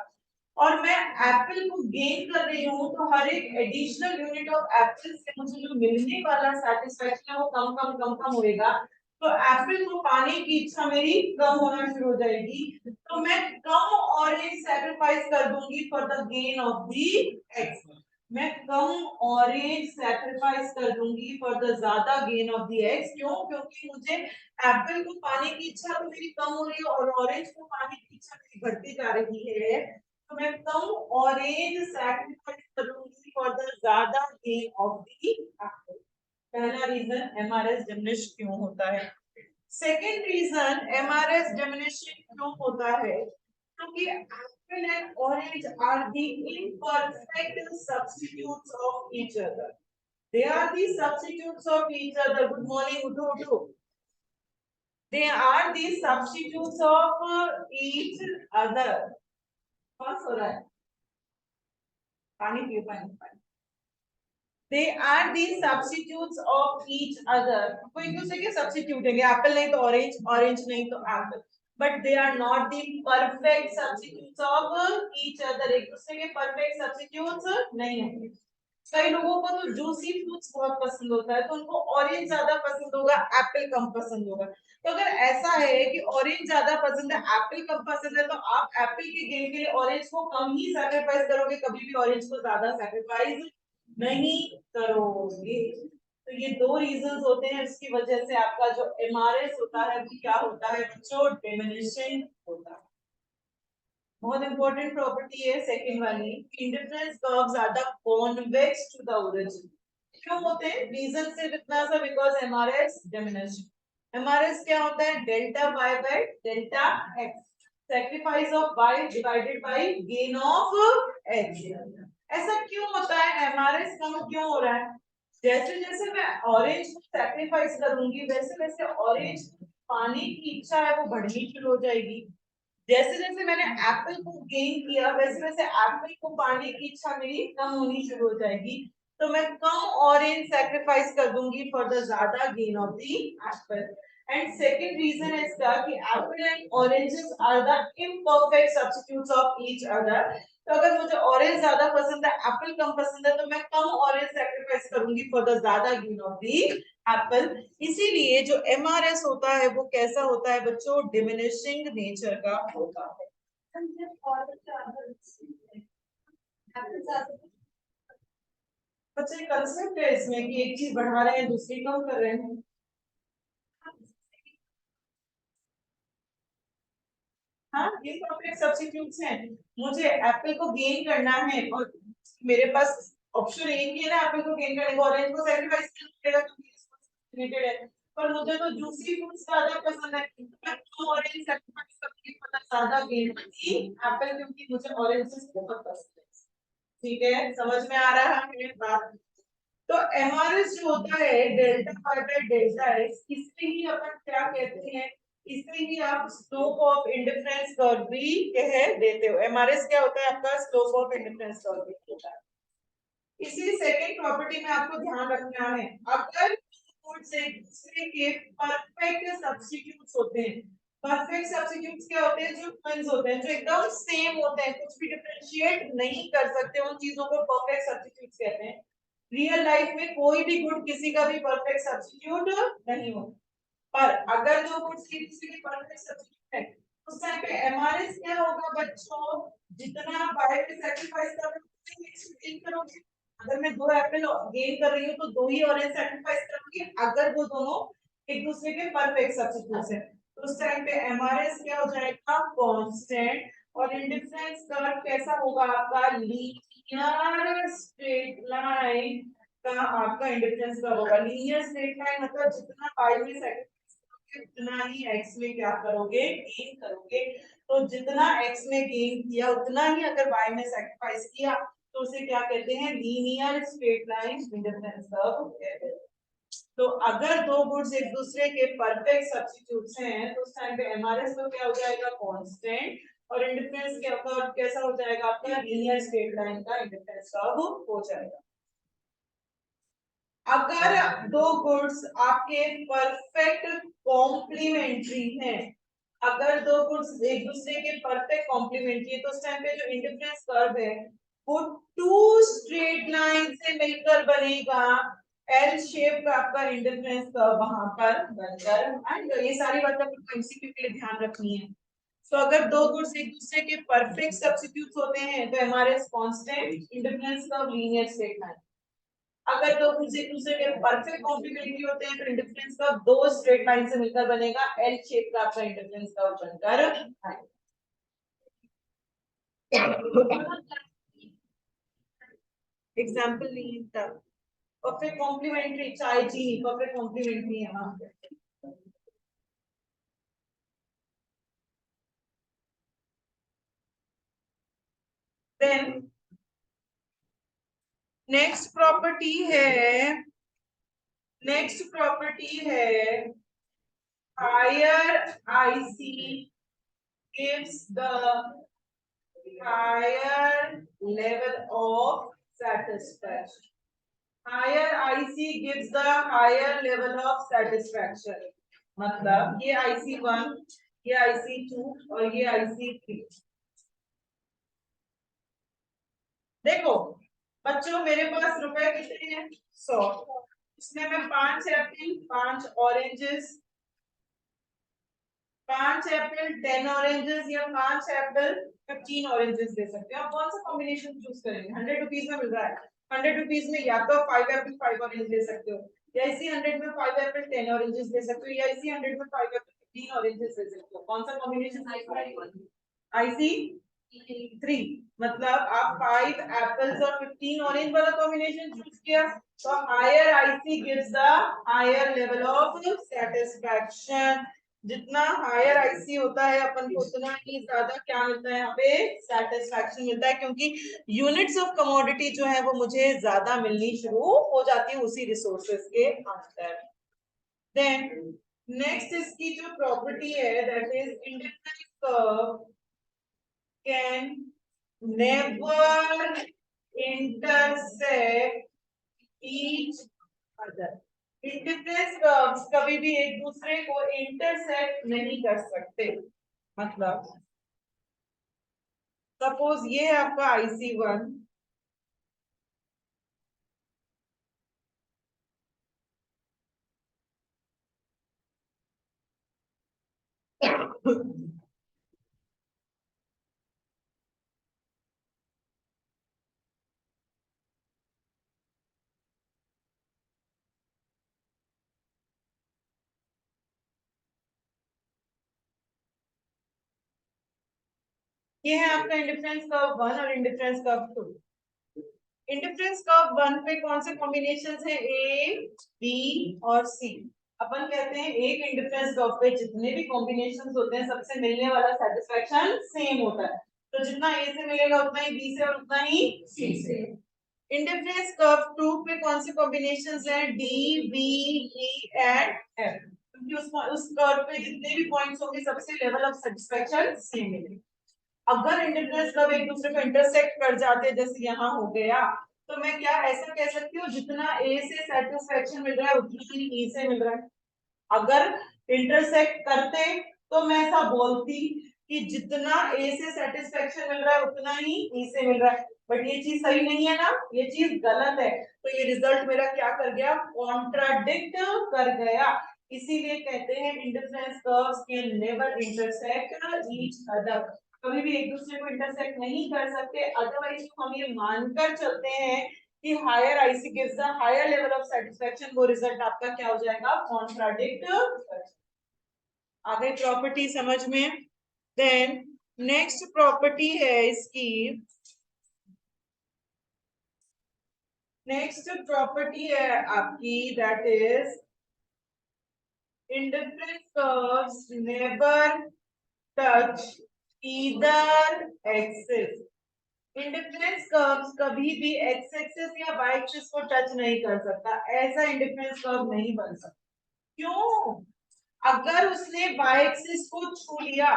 और मैं एप्पल को गेन कर रही हूँ तो हर एक एडिशनल यूनिट ऑफ एप्पल से मुझे जो मिलने वाला सेटिस्फेक्शन है वो कम कम कम कम होएगा। तो एप्पल को पाने की इच्छा मेरी कम होना शुरू हो जाएगी। तो मैं कम ऑरेंज सैक्रिफाइस कर दूंगी for the gain of the x. मैं कम ऑरेंज सैक्रिफाइस कर दूंगी फॉर द ज्यादा गेन ऑफ दी एक्स। क्यों, क्योंकि मुझे एप्पल को पाने की इच्छा तो मेरी कम हो रही है और ऑरेंज को पाने की इच्छा मेरी बढ़ती जा रही है। तो मैं कम ऑरेंज सैक्रिफाइस करूंगी फॉर द ज्यादा गेन ऑफ दी एप्पल। पहला रीजन एमआरएस डिमिनिश क्यों होता है। सेकेंड रीजन एमआरएस डिमिनिशिंग क्यों होता है, क्योंकि apple and orange are the imperfect substitutes of each other. They are the substitutes of each other. Good morning, उठो उठो। They are the substitutes of each other. कौन सो रहा है, पानी पियो, पानी पानी। They are the substitutes of each other. वो एक दूसरे के सब्स्टिट्यूट है, एप्पल नहीं तो ऑरेंज, ऑरेंज नहीं तो apple, but they are not the perfect substitutes of each other. एक दूसरे के परफेक्ट सब्स्टिट्यूट्स नहीं है। कई लोगों को तो जूसी फ्रूट्स बहुत पसंद होता है तो उनको ऑरेंज ज्यादा पसंद होगा, एप्पल कम पसंद होगा। तो अगर ऐसा है कि ऑरेंज ज्यादा पसंद है, एप्पल कम पसंद है, तो आप एप्पल के गेन के लिए ऑरेंज को कम ही सैक्रिफाइस करोगे, कभी भी ऑरेंज को ज्यादा सैक्रिफाइस नहीं करोगे। तो ये दो रीजंस होते हैं इसकी वजह से आपका जो एमआरएस होता है वो क्या होता है बच्चों, डिमिनिशिंग होता है। बहुत इंपॉर्टेंट प्रॉपर्टी है सेकंड वाली, indifference curves are the convex to the origin. क्यों होते हैं, रीजन सिर्फ इतना सा, बिकॉज एमआरएस डिमिनिशिंग। एमआरएस क्या होता है, delta y by delta x, sacrifice of y divided by gain of x। ऐसा क्यों होता है, एमआरएस कम क्यों हो रहा है, जैसे जैसे मैं ऑरेंज को सैक्रिफाइस करूंगी वैसे वैसे ऑरेंज पाने की इच्छा है वो बढ़नी शुरू हो जाएगी। जैसे जैसे मैंने एप्पल को गेन किया वैसे वैसे एप्पल को पाने की इच्छा मेरी कम होनी शुरू हो जाएगी। तो मैं कम ऑरेंज सैक्रिफाइस कर दूंगी फॉर द ज्यादा gain of the apple. And second reason है इसका कि apple and oranges are the imperfect substitutes of each other. तो अगर मुझे ऑरेंज ज्यादा पसंद है, एप्पल कम पसंद है, तो मैं कम ऑरेंज सैक्रिफाइस करूंगी फॉर द ज्यादा गेन ऑफ द एप्पल। इसीलिए जो एमआरएस होता है वो कैसा होता है बच्चों, डिमिनिशिंग नेचर का होता है। बच्चे कंसेप्ट है इसमें कि एक चीज बढ़ा रहे हैं दूसरी कम कर रहे हैं। हाँ, ये कॉम्प्लेक्स सब्स्टिट्यूट्स हैं। मुझे एप्पल को गेन करना है और मेरे पास ऑप्शन एक ही है ना एप्पल को गेन करने का, ऑरेंज को सैक्रिफाइस करना पड़ेगा क्योंकि इसको लिमिटेड है। पर मुझे तो जूसी फ्रूट्स ज्यादा पसंद है, मैं तो ऑरेंज सैक्रिफाइस करूंगी पता ज्यादा गेन करती एप्पल, क्योंकि मुझे ऑरेंज बहुत पसंद है। ठीक है, समझ में आ रहा है बात। तो एमआरएस जो होता है delta pi by delta x, इसमें ही अपन क्या कहते हैं, इसमें ही आप स्लोप ऑफ इंडिफरेंस कर्व भी कह देते हो। एमआरएस क्या होता है आपका, स्लोप ऑफ इंडिफरेंस कर्व भी होता है। इसी सेकंड प्रॉपर्टी में आपको ध्यान रखना है, अगर फूड्स एक दूसरे के परफेक्ट सब्स्टिट्यूट्स होते हैं। परफेक्ट सब्स्टिट्यूट्स क्या होते हैं, जो ट्विन्स होते हैं, जो एकदम सेम होते हैं, कुछ भी डिफरेंशिएट नहीं कर सकते, उन चीजों को परफेक्ट सब्स्टिट्यूट्स कहते हैं। रियल लाइफ में कोई भी गुड किसी का भी परफेक्ट सब्स्टिट्यूट नहीं होता, पर अगर दो गुड्स एक दूसरे के परफेक्ट सब्स्टिट्यूट है, उस टाइम पे एमआरएस क्या होगा बच्चों, जितना बाय में सैक्रिफाइस करोगे। अगर मैं दो एप्पल गेन कर रही हूँ तो दो ही ऑरेंज सैक्रिफाइस करूंगी, अगर वो दोनों एक दूसरे के परफेक्ट सब्स्टिट्यूट्स हैं, तो उस टाइम पे एमआरएस क्या हो जाएगा, कांस्टेंट। और इंडिफरेंस कर्व कैसा होगा आपका, लीनियर स्ट्रेट लाइन का आपका इंडिफरेंस कर्व होगा। लीनियर स्ट्रेट लाइन मतलब जितना पाई में सैक्रिफाइस करोगे उतना ही एक्स में क्या करोगे, गेन करोगे। तो जितना एक्स में गेन किया उतना ही अगर वाई में सैक्रिफाइस किया, तो उसे क्या कहते हैं, linear straight line indifference curve कहते हैं। तो अगर दो गुड्स एक दूसरे के परफेक्ट सब्स्टिट्यूट्स हैं, तो उस टाइम पे एमआरएस तो क्या हो जाएगा, कांस्टेंट। और इंडिफरेंस क्या कर्व कैसा हो जाएगा आपका, लीनियर स्ट्रेट लाइन का इंडिफरेंस कर्व हो जाएगा। अगर दो गुड्स आपके परफेक्ट कॉम्प्लीमेंट्री हैं, अगर दो गुड्स एक दूसरे के परफेक्ट कॉम्प्लीमेंट्री है, तो उस टाइम पे जो इंडिफरेंस कर्व है वो टू स्ट्रेट लाइन से मिलकर बनेगा। एल शेप का आपका इंडिफरेंस कर्व वहां पर बनकर, एंड ये सारी बातें आपको एमसीक्यू के लिए ध्यान रखनी है। तो अगर दो गुड्स एक दूसरे के परफेक्ट सब्स्टिट्यूट्स होते हैं तो हमारे constant, indifference curve linear straight line. अगर दो गुड्स एक दूसरे के परफेक्ट कॉम्प्लीमेंट्री होते हैं तो इंडिफरेंस कर्व दो स्ट्रेट लाइन से मिलकर बनेगा, एल शेप का आपका इंडिफरेंस कर्व बनकर आएगा। एग्जांपल नहीं था, परफेक्ट कॉम्प्लीमेंट्री चाय चीनी परफेक्ट कॉम्प्लीमेंट्री है वहां पे। देन नेक्स्ट प्रॉपर्टी है, नेक्स्ट प्रॉपर्टी है higher IC gives the higher level of satisfaction. Higher IC gives the higher level of satisfaction. मतलब ये IC1, ये IC2 और ये IC3। देखो बच्चों, मेरे पास रुपए कितने हैं, 100। इसमें मैं 5 एप्पल, 5 ऑरेंजेस, 5 एप्पल 10 ऑरेंजेस या 5 एप्पल 15 ऑरेंजेस दे सकते हो। आप कौन सा कॉम्बिनेशन चूज करेंगे, 100 रुपीज में मिल रहा है, 100 रुपीज में या तो 5 एप्पल 5 ऑरेंज ले सकते हो, या इसी 100 में 5 एप्पल 10 ऑरेंजेस ले सकते हो, या इसी 100 में 5 एप्पल 15 ऑरेंजेस ले सकते हो। कौन सा कॉम्बिनेशन, आईसी 3। मतलब आप 5 एप्पल्स और 15 ऑरेंज वाला कॉम्बिनेशन चूज किया, तो higher IC gives the higher level of satisfaction. जितना हायर आईसी होता है अपन को उतना ही ज्यादा क्या मिलता है यहाँ पे, सेटिस्फैक्शन मिलता है, क्योंकि यूनिट्स ऑफ कमोडिटी जो है वो मुझे ज्यादा मिलनी शुरू हो जाती है उसी रिसोर्सेज के अंदर। देन नेक्स्ट इसकी जो प्रॉपर्टी है that is indifference curve can never intersect each other. Indifference curves कभी भी एक दूसरे को इंटरसेक्ट नहीं कर सकते। मतलब सपोज ये है आपका IC1, ये है आपका इंडिफरेंस कर्व 1 और इंडिफरेंस कर्व 2। इंडिफरेंस कर्व 1 पे कौन से कॉम्बिनेशंस है, ए, बी और सी। अपन कहते हैं एक इंडिफरेंस कर्व पे जितने भी कॉम्बिनेशंस होते हैं सबसे मिलने वाला सेटिस्फेक्शन सेम होता है। तो जितना ए से मिलेगा उतना ही बी से और उतना ही सी से। इंडिफरेंस कर्व 2 पे कौन से कॉम्बिनेशंस हैं, D, B, E and F. क्योंकि उस कर्व पे जितने भी पॉइंट्स होंगे सबसे लेवल ऑफ सेटिस्फेक्शन सेम मिलेगा। अगर इंटरफेरेंस कब एक दूसरे को इंटरसेक्ट कर जाते जैसे यहाँ हो गया, तो मैं क्या ऐसा कह सकती हूँ जितना ए से सेटिस्फेक्शन मिल रहा है उतना ही ई से मिल रहा है। अगर इंटरसेक्ट करते तो मैं ऐसा बोलती कि जितना ए से सेटिस्फेक्शन मिल रहा है उतना ही ई से मिल रहा है, बट ये चीज सही नहीं है ना, ये चीज गलत है। तो ये रिजल्ट मेरा क्या कर गया, कॉन्ट्राडिक्ट कर गया। इसीलिए कहते हैं interference curves can never intersect each other. कभी भी एक दूसरे को इंटरसेक्ट नहीं कर सकते। अदरवाइज हम ये मानकर चलते हैं कि higher IC gives the higher level of satisfaction, वो रिजल्ट आपका क्या हो जाएगा, कॉन्ट्राडिक्ट। आ गई प्रॉपर्टी समझ में। देन नेक्स्ट प्रॉपर्टी है इसकी, नेक्स्ट प्रॉपर्टी है आपकी that is indifference curves never touch either axis। Indifference curves कभी भी एक्स एक्सिस या वाई एक्सिस को टच नहीं कर सकता, ऐसा इंडिफरेंस कर्व नहीं बन सकता। क्यों? अगर उसने वाई एक्सिस को छू लिया,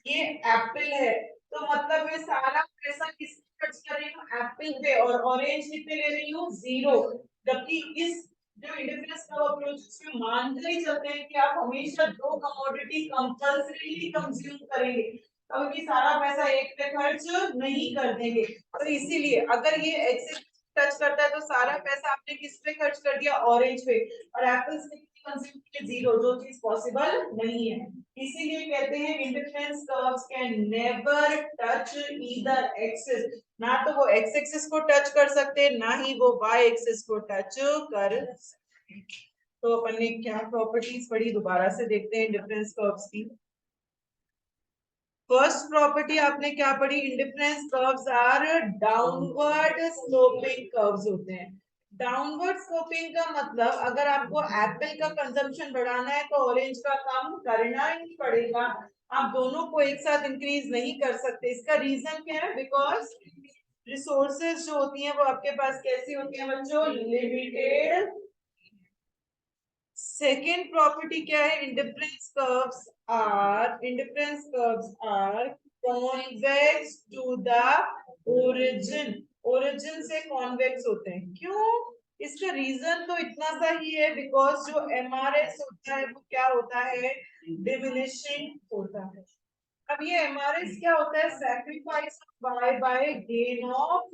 ये एप्पल है, तो मतलब मैं सारा पैसा किस पे खर्च कर रही हूँ, एप्पल पे, और ऑरेंज कितने ले रही हूँ, 0। जबकि इस जो इंडिफरेंस कर्व अप्रोच में मानते ही चलते हैं कि आप हमेशा दो कमोडिटी कंपल्सरीली कंज्यूम करेंगे, कभी सारा पैसा एक पे खर्च नहीं कर देंगे। तो इसीलिए अगर ये एक्सिस टच करता है तो सारा पैसा आपने किस पे खर्च कर दिया, ऑरेंज पे, और एप्पल्स ने कंज्यूम किए 0, जो चीज पॉसिबल नहीं है। इसीलिए कहते हैं indifference curves can never touch either axis. ना तो वो एक्स एक्सिस को टच कर सकते, ना ही वो वाई एक्सिस को टच कर सकते। तो अपन ने क्या प्रॉपर्टीज पढ़ी, दोबारा से देखते हैं इंडिफरेंस कर्व्स की। फर्स्ट प्रॉपर्टी आपने क्या पढ़ी, indifference curves are downward sloping curves होते हैं। डाउनवर्ड स्लोपिंग का मतलब अगर आपको एप्पल का कंजम्पशन बढ़ाना है तो ऑरेंज का कम करना ही पड़ेगा। आप दोनों को एक साथ इंक्रीज नहीं कर सकते। इसका रीजन क्या है, बिकॉज रिसोर्सेज जो होती हैं वो आपके पास कैसी होती हैं बच्चों, लिमिटेड। सेकेंड प्रॉपर्टी क्या है, indifference curves are convex to the origin। Origin से कॉन्वेक्स होते हैं। क्यों? इसका रीजन तो इतना सा ही है, बिकॉज जो एमआरएस होता है वो क्या होता है, डिमिनिशिंग होता है। अब ये एमआरएस क्या होता है, sacrifice of Y by gain of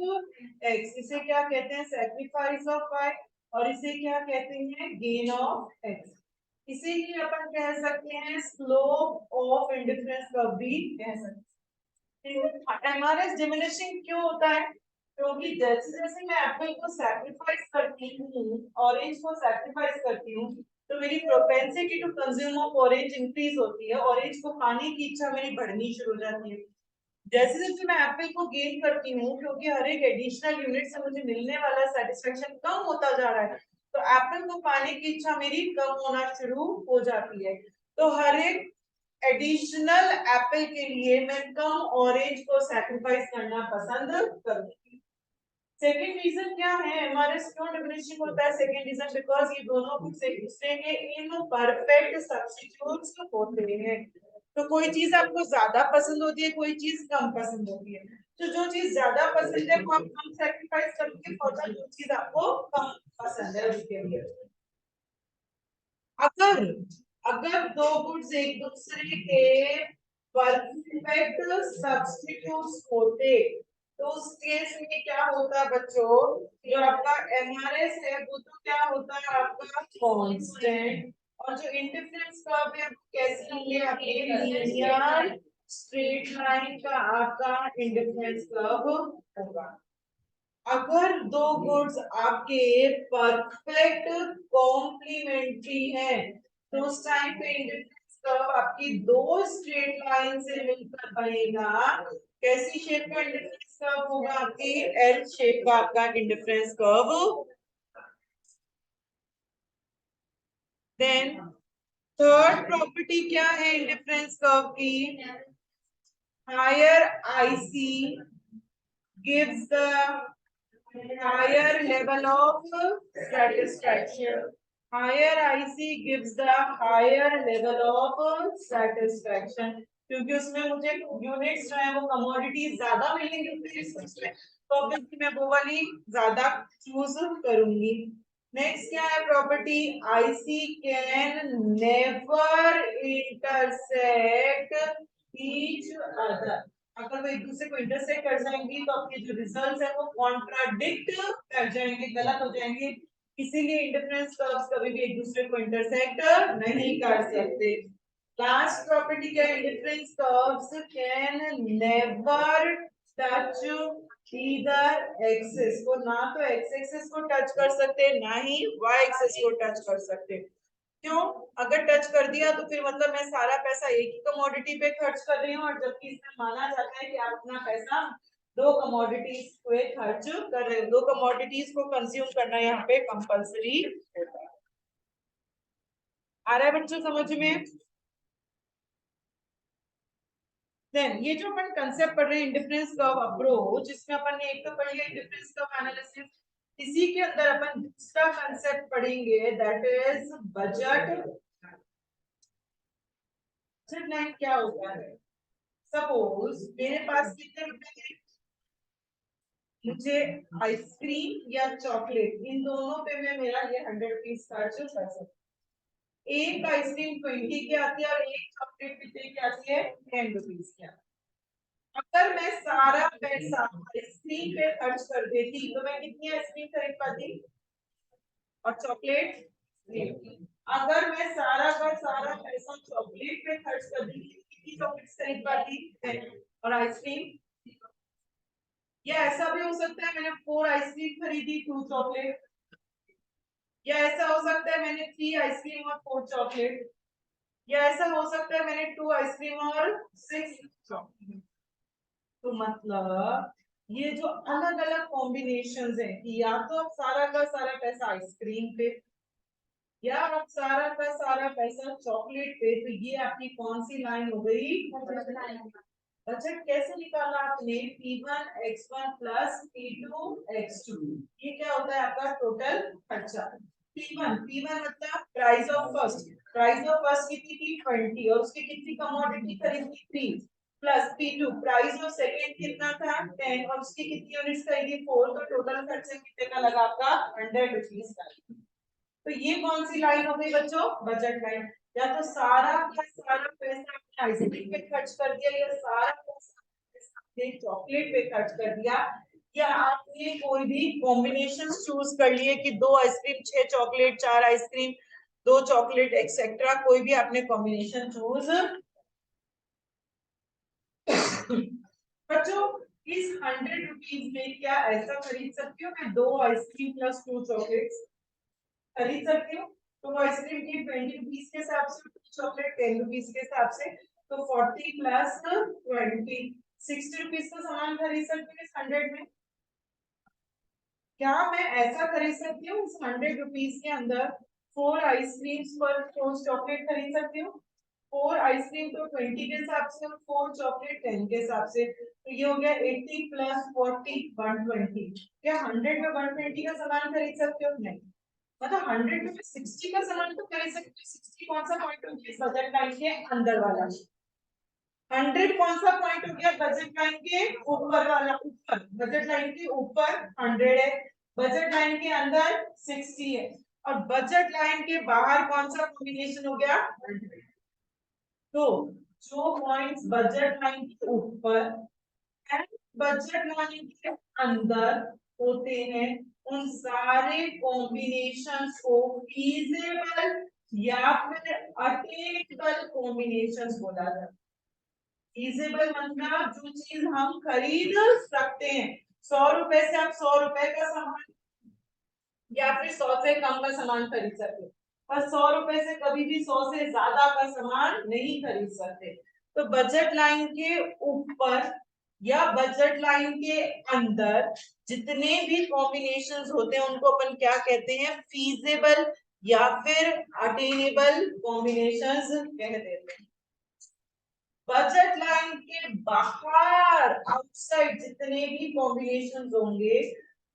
X. इसे क्या कहते हैं, सैक्रिफाइस ऑफ वाई, और इसे क्या कहते हैं, गेन ऑफ एक्स। इसे ही अपन कह सकते हैं स्लोप ऑफ इंडिफरेंस कर्व भी कह सकते हैं। एमआरएस डिमिनिशिंग क्यों होता है, क्योंकि जैसे जैसे मैं एप्पल को सैक्रिफाइस करती हूँ, ऑरेंज को सैक्रिफाइस करती हूँ, तो मेरी propensity to consume of orange increase होती है, ऑरेंज को खाने की इच्छा मेरी बढ़नी शुरू हो जाती है। जैसे जैसे मैं एप्पल को गेन करती हूँ, क्योंकि हर एक एडिशनल यूनिट से मुझे मिलने वाला सेटिस्फेक्शन कम होता जा रहा है, तो एप्पल को पाने की इच्छा मेरी कम होना शुरू हो जाती है। तो हर एक एडिशनल एप्पल के लिए मैं कम ऑरेंज को सैक्रिफाइस करना पसंद करूंगी। सेकेंड रीजन क्या है, एमआरएस क्यों डिमिनिशिंग होता है, सेकेंड रीजन बिकॉज ये दोनों कुछ एक दूसरे के इम्परफेक्ट सब्स्टिट्यूट्स होते हैं। तो कोई चीज आपको ज्यादा पसंद होती है, कोई चीज कम पसंद होती है। तो जो चीज ज्यादा पसंद है वो आप कम सेक्रीफाइस करोगे, और जो चीज आपको कम पसंद है उसके लिए। अगर अगर दो गुड्स एक दूसरे के परफेक्ट सब्स्टिट्यूट्स होते तो उस केस में क्या होता बच्चों, जो आपका एमआरएस है वो तो क्या होता है आपका कांस्टेंट, और जो इंडिफरेंस कर्व है वो कैसे होंगे आपके लीनियर स्ट्रेट लाइन का आपका इंडिफरेंस कर्व होगा। अगर दो गुड्स आपके परफेक्ट कॉम्प्लीमेंट्री हैं तो उस टाइम पे इंडिफरेंस कर्व आपकी दो स्ट्रेट लाइन से मिलकर बनेगा। कैसी शेप का इंडिफरेंस कर्व होगा आपकी एल शेप का आपका indifference curve. Then third property क्या है इंडिफरेंस कर्व की, higher IC gives the higher level of satisfaction. Higher IC gives the higher level of satisfaction. क्योंकि उसमें मुझे यूनिट्स जो है वो कमोडिटीज ज्यादा मिलेंगी उसमें, तो ऑब्वियसली मैं वो वाली ज्यादा चूज करूंगी। नेक्स्ट क्या है property, IC can never intersect each other. अगर वो एक दूसरे को इंटरसेक्ट कर जाएंगी तो आपके जो रिजल्ट्स है वो कॉन्ट्राडिक्ट कर जाएंगे, गलत हो जाएंगे। इसीलिए इंडिफरेंस कर्व्स कभी भी एक दूसरे को इंटरसेक्ट नहीं कर सकते। लास्ट प्रॉपर्टी क्या है, indifference curves can never touch either axis को, ना तो एक्स एक्सिस को टच कर सकते ना ही वाई एक्सिस को टच कर सकते। क्यों, अगर टच कर दिया तो फिर मतलब मैं सारा पैसा एक ही कमोडिटी पे खर्च कर रही हूँ, और जबकि इसमें माना जाता है कि आप अपना पैसा दो कमोडिटीज पे खर्च कर रहे हो, दो कमोडिटीज को कंज्यूम करना यहाँ पे कंपलसरी होता है। आ रहा है बच्चों समझ में? देन ये जो अपन कंसेप्ट पढ़ रहे हैं इंडिफरेंस कर्व अप्रोच, इसमें अपन ने एक तो पढ़ लिया इंडिफरेंस कर्व एनालिसिस, इसी के अंदर अपन दूसरा कंसेप्ट पढ़ेंगे that is budget. Budget line क्या होता है, सपोज मेरे पास कितने रुपए के, मुझे आइसक्रीम या चॉकलेट इन दोनों पे मैं मेरा ये 100 रुपीज खर्च कर सकती हूँ। एक आइसक्रीम 20 की आती है और एक चॉकलेट कितने की आती है, 10 रुपीज की। अगर मैं सारा पैसा आइसक्रीम पे खर्च कर देती तो मैं कितनी आइसक्रीम खरीद पाती, और चॉकलेट, अगर मैं सारा का सारा पैसा चॉकलेट पे खर्च कर देती कितनी चॉकलेट खरीद पाती, और आइसक्रीम। या ऐसा भी हो सकता है मैंने 4 आइसक्रीम खरीदी 2 चॉकलेट, या ऐसा हो सकता है मैंने 3 आइसक्रीम और 4 चॉकलेट, या ऐसा हो सकता है मैंने 2 आइसक्रीम और 6 चॉकलेट। तो मतलब ये जो अलग अलग कॉम्बिनेशंस है कि या तो आप सारा का सारा पैसा आइसक्रीम पे, या आप सारा का सारा पैसा चॉकलेट पे, तो ये आपकी कौन सी लाइन हो गई, बजट। कैसे निकाला आपने, P1 X1 plus P2 X2, ये क्या होता है आपका टोटल खर्चा। P1 मतलब price of first, price of first कितनी थी 20, और उसकी कितनी कमोडिटी खरीदी 3, plus P2 price of second कितना था 10, और उसकी कितनी यूनिट्स खरीदी 4, तो टोटल खर्चा कितने का लगा आपका 100 रुपीज का। तो ये कौन सी लाइन हो गई बच्चों, बजट लाइन। या तो सारा का सारा पैसा आपने आइसक्रीम पे खर्च कर दिया, या सारा पैसा आपने चॉकलेट पे खर्च कर दिया, या आपने कोई भी कॉम्बिनेशन चूज कर लिए कि 2 ice cream 6 chocolate 4 ice cream 2 chocolate etcetera, कोई भी आपने कॉम्बिनेशन चूज। बच्चों इस 100 रुपीज में क्या ऐसा खरीद सकती हूँ मैं 2 आइसक्रीम प्लस 2 चॉकलेट्स खरीद सकती हूँ, तो वो आइसक्रीम की 20 रुपीज के हिसाब से, चॉकलेट 10 रुपीज के हिसाब से, तो 40 प्लस 20 60 रुपीज का सामान खरीद सकती हूँ इस 100 में। क्या मैं ऐसा खरीद सकती हूँ इस 100 रुपीज के अंदर 4 आइसक्रीम पर 4 चॉकलेट खरीद सकती हूँ, 4 आइसक्रीम तो 20 के हिसाब से और 4 चॉकलेट 10 के हिसाब से, तो ये हो गया 80 प्लस 40 120। क्या 100 में 120 का सामान खरीद सकते हो, नहीं। मतलब 100 में 60 का सामान तो खरीद सकते हो, 60 कौन सा पॉइंट होगी इस बजट लाइन के अंदर वाला, 100 कौन सा पॉइंट हो गया? बजट लाइन के ऊपर वाला, ऊपर बजट लाइन के ऊपर 100 है, बजट लाइन के अंदर 60 है, और बजट लाइन के बाहर कौन सा कॉम्बिनेशन हो गया? 100। तो जो पॉइंट्स बजट लाइन के ऊपर एंड बजट लाइन के अंदर होते हैं, उन सारे कॉम्बिनेशंस को फीजिबल या फिर अटेनेबल कॉम्बिनेशंस बोला जाता है। फीजिबल मतलब जो चीज हम खरीद सकते हैं। 100 रुपए से आप 100 रुपए का सामान या फिर 100 से कम का सामान खरीद सकते हैं, और 100 रुपए से कभी भी 100 से ज्यादा का सामान नहीं खरीद सकते। तो बजट लाइन के ऊपर या बजट लाइन के अंदर जितने भी कॉम्बिनेशंस होते हैं उनको अपन क्या कहते हैं? फीजिबल या फिर अटेनेबल कॉम्बिनेशंस कह देते हैं। बजट लाइन के बाहर आउटसाइड जितने भी कॉम्बिनेशन होंगे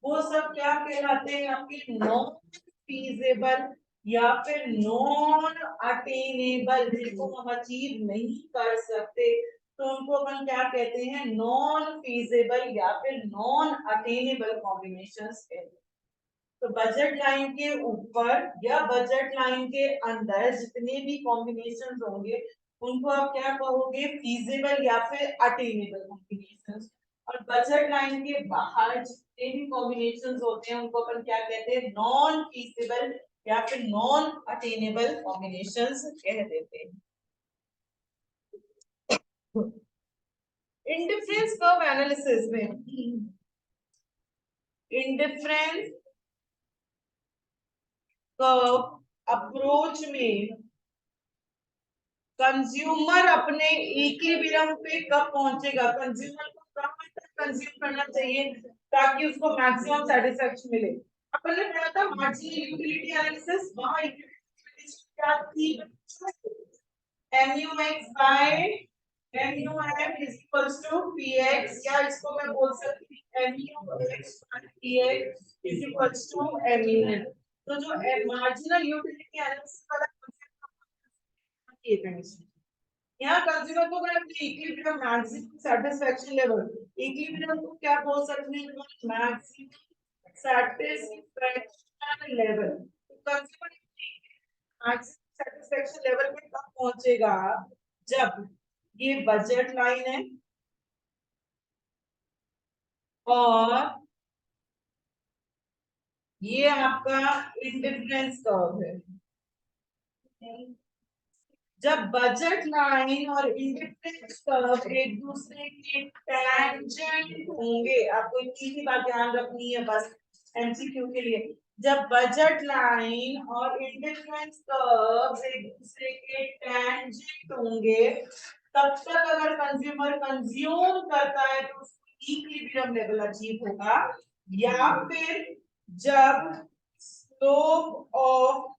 वो सब क्या कहलाते हैं? आपके नॉन फीजेबल या फिर नॉन अटेनेबल, जिनको हम अचीव नहीं कर सकते, तो उनको अपन क्या कहते हैं? नॉन फीजेबल या फिर नॉन अटेनेबल कॉम्बिनेशंस कहते हैं। तो बजट लाइन के ऊपर या बजट लाइन के अंदर जितने भी कॉम्बिनेशंस होंगे उनको आप क्या कहोगे? फीजिबल या फिर अटेनेबल कॉम्बिनेशंस। और बजट लाइन के बाहर जितने भी कॉम्बिनेशंस होते हैं उनको अपन क्या कहते हैं? नॉन फीजिबल या फिर नॉन अटेनेबल कॉम्बिनेशंस कह देते हैं। इंडिफरेंस कर्व एनालिसिस में, इंडिफरेंस कर्व अप्रोच में कंज्यूमर अपने इक्विलिब्रियम पे कब पहुंचेगा? कंज्यूमर को कहां तक कंज्यूम करना चाहिए ताकि उसको मैक्सिमम सेटिस्फेक्शन मिले? अपन ने पढ़ा था मार्जिनल यूटिलिटी एनालिसिस, वहां इक्विलिब्रियम क्या थी? MUX by MUM is equals to PX, या इसको मैं बोल सकती हूँ MUX by PX is equals to MUN। तो जो मार्जिनल यूटिलिटी एनालिसिस वाला ये कंडीशन, यहाँ कंज्यूमर को मैं अपने equilibrium maximum satisfaction level, equilibrium को क्या बोल सकते हैं? Maximum satisfaction level. तो कंज्यूमर मैक्सिमम सेटिस्फेक्शन लेवल पे कब पहुंचेगा? जब ये बजट लाइन है और ये आपका इंडिफरेंस कर्व है। जब बजट लाइन और इंडिफरेंस कर्व एक दूसरे के टैंजेंट होंगे, आपको इतनी ही बात ध्यान रखनी है बस एमसीक्यू के लिए। जब बजट लाइन और इंडिफरेंस कर्व एक दूसरे के टैंजेंट होंगे, तब तक अगर कंज्यूमर कंज्यूम करता है तो उसको इक्विलिब्रियम लेवल अचीव होगा, या फिर जब स्लोप ऑफ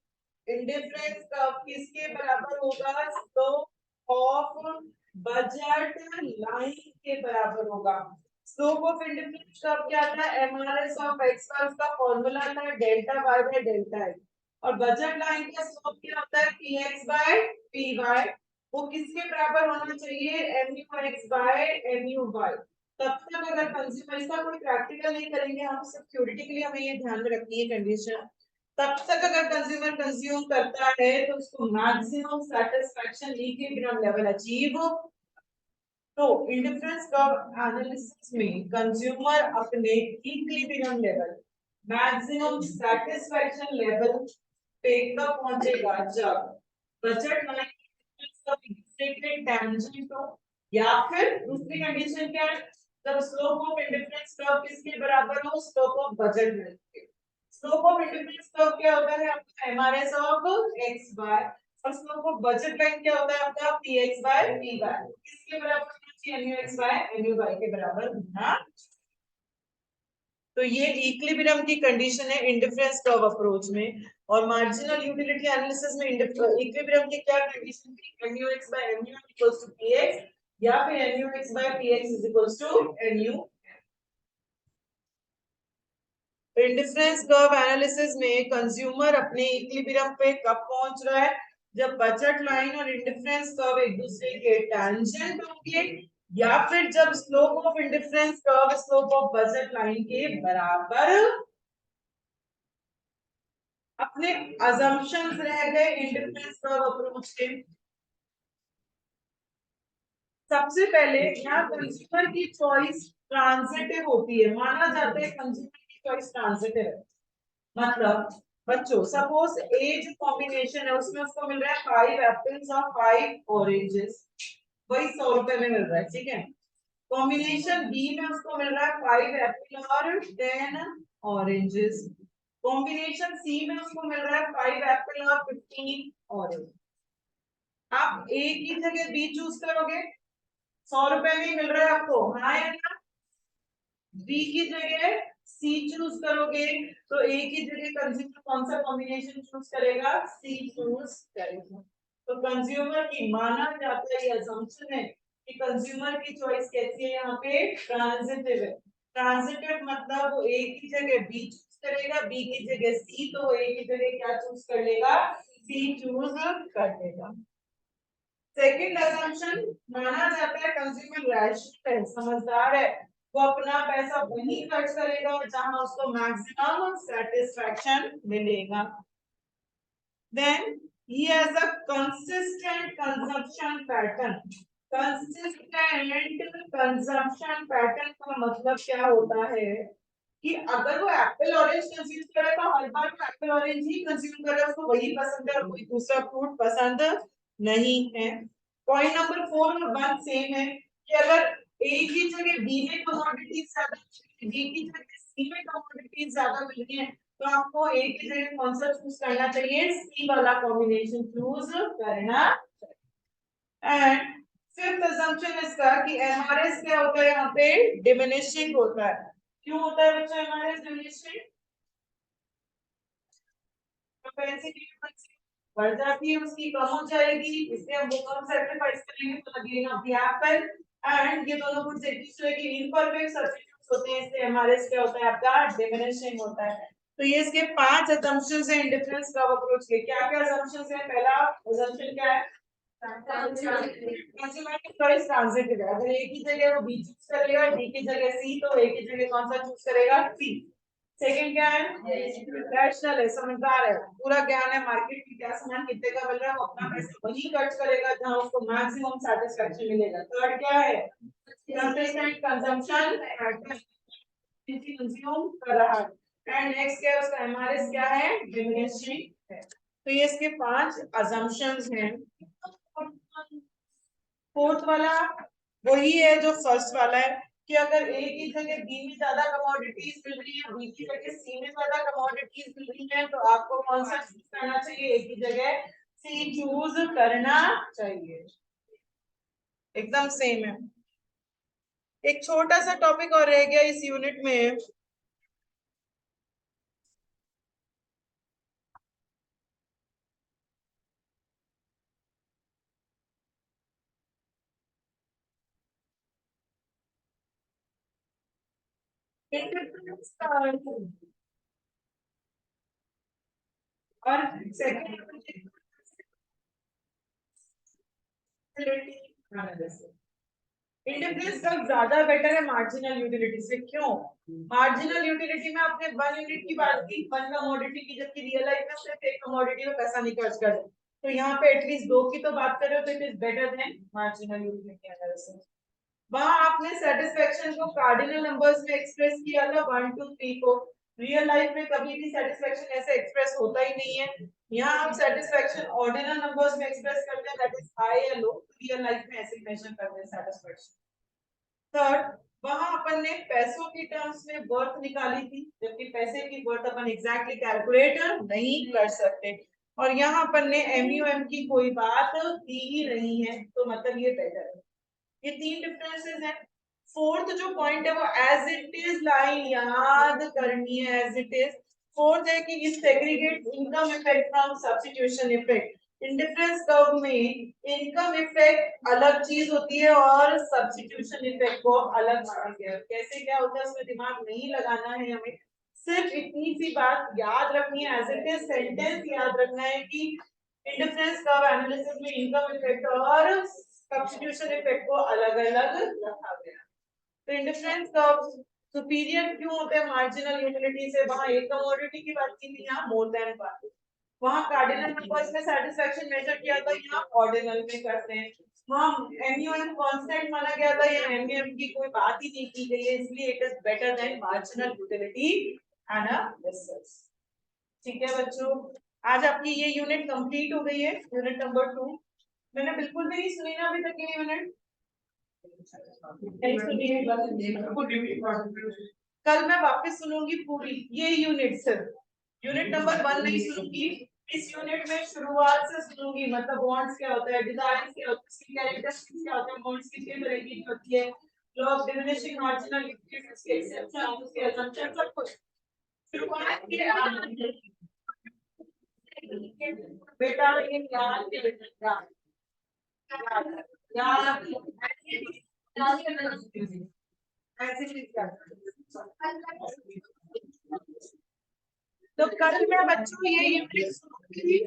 इंडिफरेंस कर्व किसके बराबर होगा? स्लोप ऑफ बजट लाइन के बराबर होगा। स्लोप ऑफ इंडिफरेंस कर्व क्या आता है? एमआरएस ऑफ एक्स का उसका फॉर्मूला आता है delta Y by delta X, और बजट लाइन का स्लोप क्या होता है? PX by PY. वो किसके बराबर होना चाहिए? MU X by MU Y. तब तक अगर कंज्यूमर, इसका कोई प्रैक्टिकल नहीं करेंगे हम, सिक्योरिटी के लिए हमें ये ध्यान में रखनी है कंडीशन, तब तक अगर कंज्यूमर कंज्यूम करता है तो उसको maximum satisfaction equilibrium level achieve. तो इंडिफरेंस कर्व एनालिसिस में कंज्यूमर अपने equilibrium level, maximum satisfaction level पे कब पहुंचेगा? जब बजट लाइन के टैंजेंट हो, या फिर दूसरी कंडीशन क्या है? जब स्लोप ऑफ इंडिफरेंस कर्व किसके बराबर हो? स्लोप ऑफ बजट लाइन के। स्लोप ऑफ इंडिफरेंस कर्व क्या होता है आपका? एमआरएस ऑफ एक्स बाय, और स्लोप ऑफ बजट लाइन क्या होता है आपका? PX by P by. किसके बराबर होना चाहिए? MU X by MU Y के बराबर होना। तो ये इक्विलिब्रियम की कंडीशन है इंडिफरेंस कर्व अप्रोच में। और मार्जिनल यूटिलिटी एनालिसिस में इक्विलिब्रियम की क्या कंडीशन थी? MU X by MU equals to PX, या फिर MU X by PX is equals to MU. Indifference curve analysis में कंज्यूमर अपने इक्विलिब्रियम पे कब पहुंच रहा है? जब बजट लाइन और इंडिफरेंस कर्व एक दूसरे के टैंजेंट होंगे, या फिर जब slope of indifference curve slope of budget line के बराबर। अपने अजम्पशंस रह गए इंडिफरेंस कर्व अप्रोच के। सबसे पहले यहाँ कंज्यूमर की चॉइस ट्रांजिटिव होती है, माना जाता है कंज्यूमर की चॉइस ट्रांजिटिव है। मतलब बच्चों सपोज ए जो कॉम्बिनेशन है उसमें उसको मिल रहा है 5 एप्पल्स और 5 ऑरेंजेस, वही 100 रुपए में मिल रहा है, ठीक है। कॉम्बिनेशन बी में उसको मिल रहा है 5 एप्पल और 10 ऑरेंजेस। कॉम्बिनेशन सी में उसको मिल रहा है 5 एप्पल और 15 ऑरेंज। आप ए की जगह बी चूज करोगे, 100 रुपए में ही मिल रहा है आपको, हाँ या ना। बी की जगह सी चूज करोगे तो ए की जगह कंज्यूमर कौन सा कॉम्बिनेशन चूज करेगा, सी चूज करेगा। तो कंज्यूमर की माना जाता है, ये असम्पशन है कि कंज्यूमर की चॉइस कैसी है, यहाँ पे ट्रांजिटिव है। ट्रांजिटिव मतलब वो ए की जगह बी चूज करेगा, बी की जगह सी, तो ए की जगह क्या चूज कर लेगा, सी चूज कर लेगा। सेकंड असम्पशन, माना जाता है कंज्यूमर रैशनल है, समझदार है, वो अपना पैसा वहीं खर्च करेगा और जहां उसको मैक्सिमम सेटिस्फैक्शन मिलेगा। Then he has a consistent consumption pattern। consistent consumption pattern का मतलब क्या होता है कि अगर वो एप्पल ऑरेंज कंज्यूम करे तो हर बार वो एप्पल ऑरेंज ही कंज्यूम करे, उसको वही पसंद है और कोई दूसरा फ्रूट पसंद नहीं है। पॉइंट नंबर 4 और 1 सेम है कि अगर ए की जगह बी में कमोडिटीज ज्यादा, बी की जगह सी में कमोडिटीज ज्यादा मिल रही है, तो आपको ए की जगह कौन सा चूज करना चाहिए, सी वाला कॉम्बिनेशन चूज करना। एंड फिफ्थ असम्पशन इसका कि एमआरएस क्या होता है, यहाँ पे डिमिनिशिंग होता है। क्यों होता है बच्चों एमआरएस डिमिनिशिंग, कैपेसिटी बढ़ जाती है उसकी, कम हो जाएगी, इसलिए हम वो कम सेक्रीफाइस करेंगे तो लगेगा द एप्पल। एंड ये दोनों गुड्स एक दूसरे के इम्परफेक्ट सब्स्टिट्यूट्स होते हैं, इसलिए एमआरएस क्या होता है आपका डिमिनिशिंग होता है। तो ये इसके 5 असम्पशंस हैं इंडिफरेंस कर्व अप्रोच के। क्या क्या असम्पशंस हैं, पहला असम्पशन क्या है, चॉइस ट्रांजिटिव है। अगर ए की जगह वो बी चूज करेगा, डी की जगह सी, तो ए की जगह कौन सा चूज करेगा, सी। सेकंड क्या है, रैशनल है, समझदार है, पूरा ज्ञान है मार्केट में क्या सामान कितने का मिल रहा है, वो अपना पैसा वही खर्च करेगा जहां उसको मैक्सिमम सेटिस्फैक्शन मिलेगा। थर्ड क्या है, कंसिस्टेंट कंजम्पशन, कंज्यूम कर रहा है। एंड नेक्स्ट क्या है उसका एमआरएस क्या है, डिमिनिशिंग है। तो ये इसके 5 असम्पशंस हैं। फोर्थ वाला वही है जो फर्स्ट वाला है कि अगर ए की जगह बी में ज्यादा कमोडिटीज मिल रही है, बी की जगह सी में ज्यादा कमोडिटीज मिल रही है, तो आपको कौन सा चूज करना चाहिए, ए की जगह सी चूज करना चाहिए। एकदम सेम है। एक छोटा सा टॉपिक और रह गया इस यूनिट में, और सेकंड इंडिफरेंस कब ज्यादा बेटर है मार्जिनल यूटिलिटी से, क्यों। मार्जिनल यूटिलिटी में आपने 1 यूनिट की बात की, 1 कमोडिटी की, जबकि रियल लाइफ में सिर्फ एक कमोडिटी में पैसा नहीं खर्च कर, तो यहाँ पे एटलीस्ट 2 की तो बात कर रहे हो, तो it is better than marginal utility analysis. वहां आपने सेटिस्फेक्शन को कार्डिनल नंबर्स में एक्सप्रेस किया था 1 2 3 को, रियल लाइफ में कभी भी सेटिस्फेक्शन ऐसे एक्सप्रेस होता ही नहीं है। यहाँ आप सेटिस्फेक्शन ऑर्डिनल नंबर्स में एक्सप्रेस करते हैं, दैट इज हाई या लो, रियल लाइफ में ऐसे मेजर करते हैं सेटिस्फेक्शन। थर्ड, वहां अपन ने पैसों की टर्म्स में वर्थ निकाली थी, जबकि पैसे की वर्थ अपन एग्जैक्टली कैलकुलेट नहीं कर सकते, और यहाँ अपन ने एमयूएम की कोई बात की ही नहीं है, तो मतलब ये बेटर है। ये 3 डिफरेंसेस हैं। फोर्थ जो पॉइंट है वो एज इट इज लाइन याद करनी है, एज इट इज। फोर्थ है कि इस segregate income effect from substitution effect. Indifference curve में इनकम इफेक्ट अलग चीज होती है और सब्स्टिट्यूशन इफेक्ट को अलग चीज है। कैसे क्या होता है उसमें दिमाग नहीं लगाना है हमें, सिर्फ इतनी सी बात याद रखनी है, एज इट इज सेंटेंस याद रखना है कि इंडिफरेंस कर्व एनालिसिस में इनकम इफेक्ट और सब्स्टिट्यूशन इफेक्ट को अलग-अलग रखा गया। तो इंडिफरेंस कर्व सुपीरियर क्यों होते हैं मार्जिनल यूटिलिटी से? वहां एक कमोडिटी की बात की थी, यहाँ मोर देन वन। वहां कार्डिनल नंबर्स में सैटिस्फैक्शन मेजर किया था, यहाँ ऑर्डिनल में करते हैं। वहां एमयूएम कांस्टेंट माना गया था, यहाँ एमयूएम की कोई बात ही नहीं की गई है, इसलिए it is better than marginal utility analysis. ठीक है बच्चों, आज आपकी ये यूनिट कंप्लीट हो गई है, यूनिट नंबर 2। मैंने बिल्कुल भी नहीं सुनी ना अभी तक ये यूनिट, नहीं सुनी है। कल मैं वापस सुनूंगी पूरी ये यूनिट, सिर्फ यूनिट नंबर 1 नहीं सुनूंगी। इस यूनिट में शुरुआत से सुनूंगी, मतलब बॉन्ड्स क्या होता है, डिजाइन क्या होता है, इसकी कैरेक्टरिस्टिक्स क्या होते हैं, बॉन्ड्स की कितने तरह की होती है, law of diminishing marginal utilities के एक्सेप्शन, उसके असम्पशन, सब कुछ शुरुआत की बेटा ये याद है, याद तो कल मैं बच्चों ये यूनिट सुनूंगी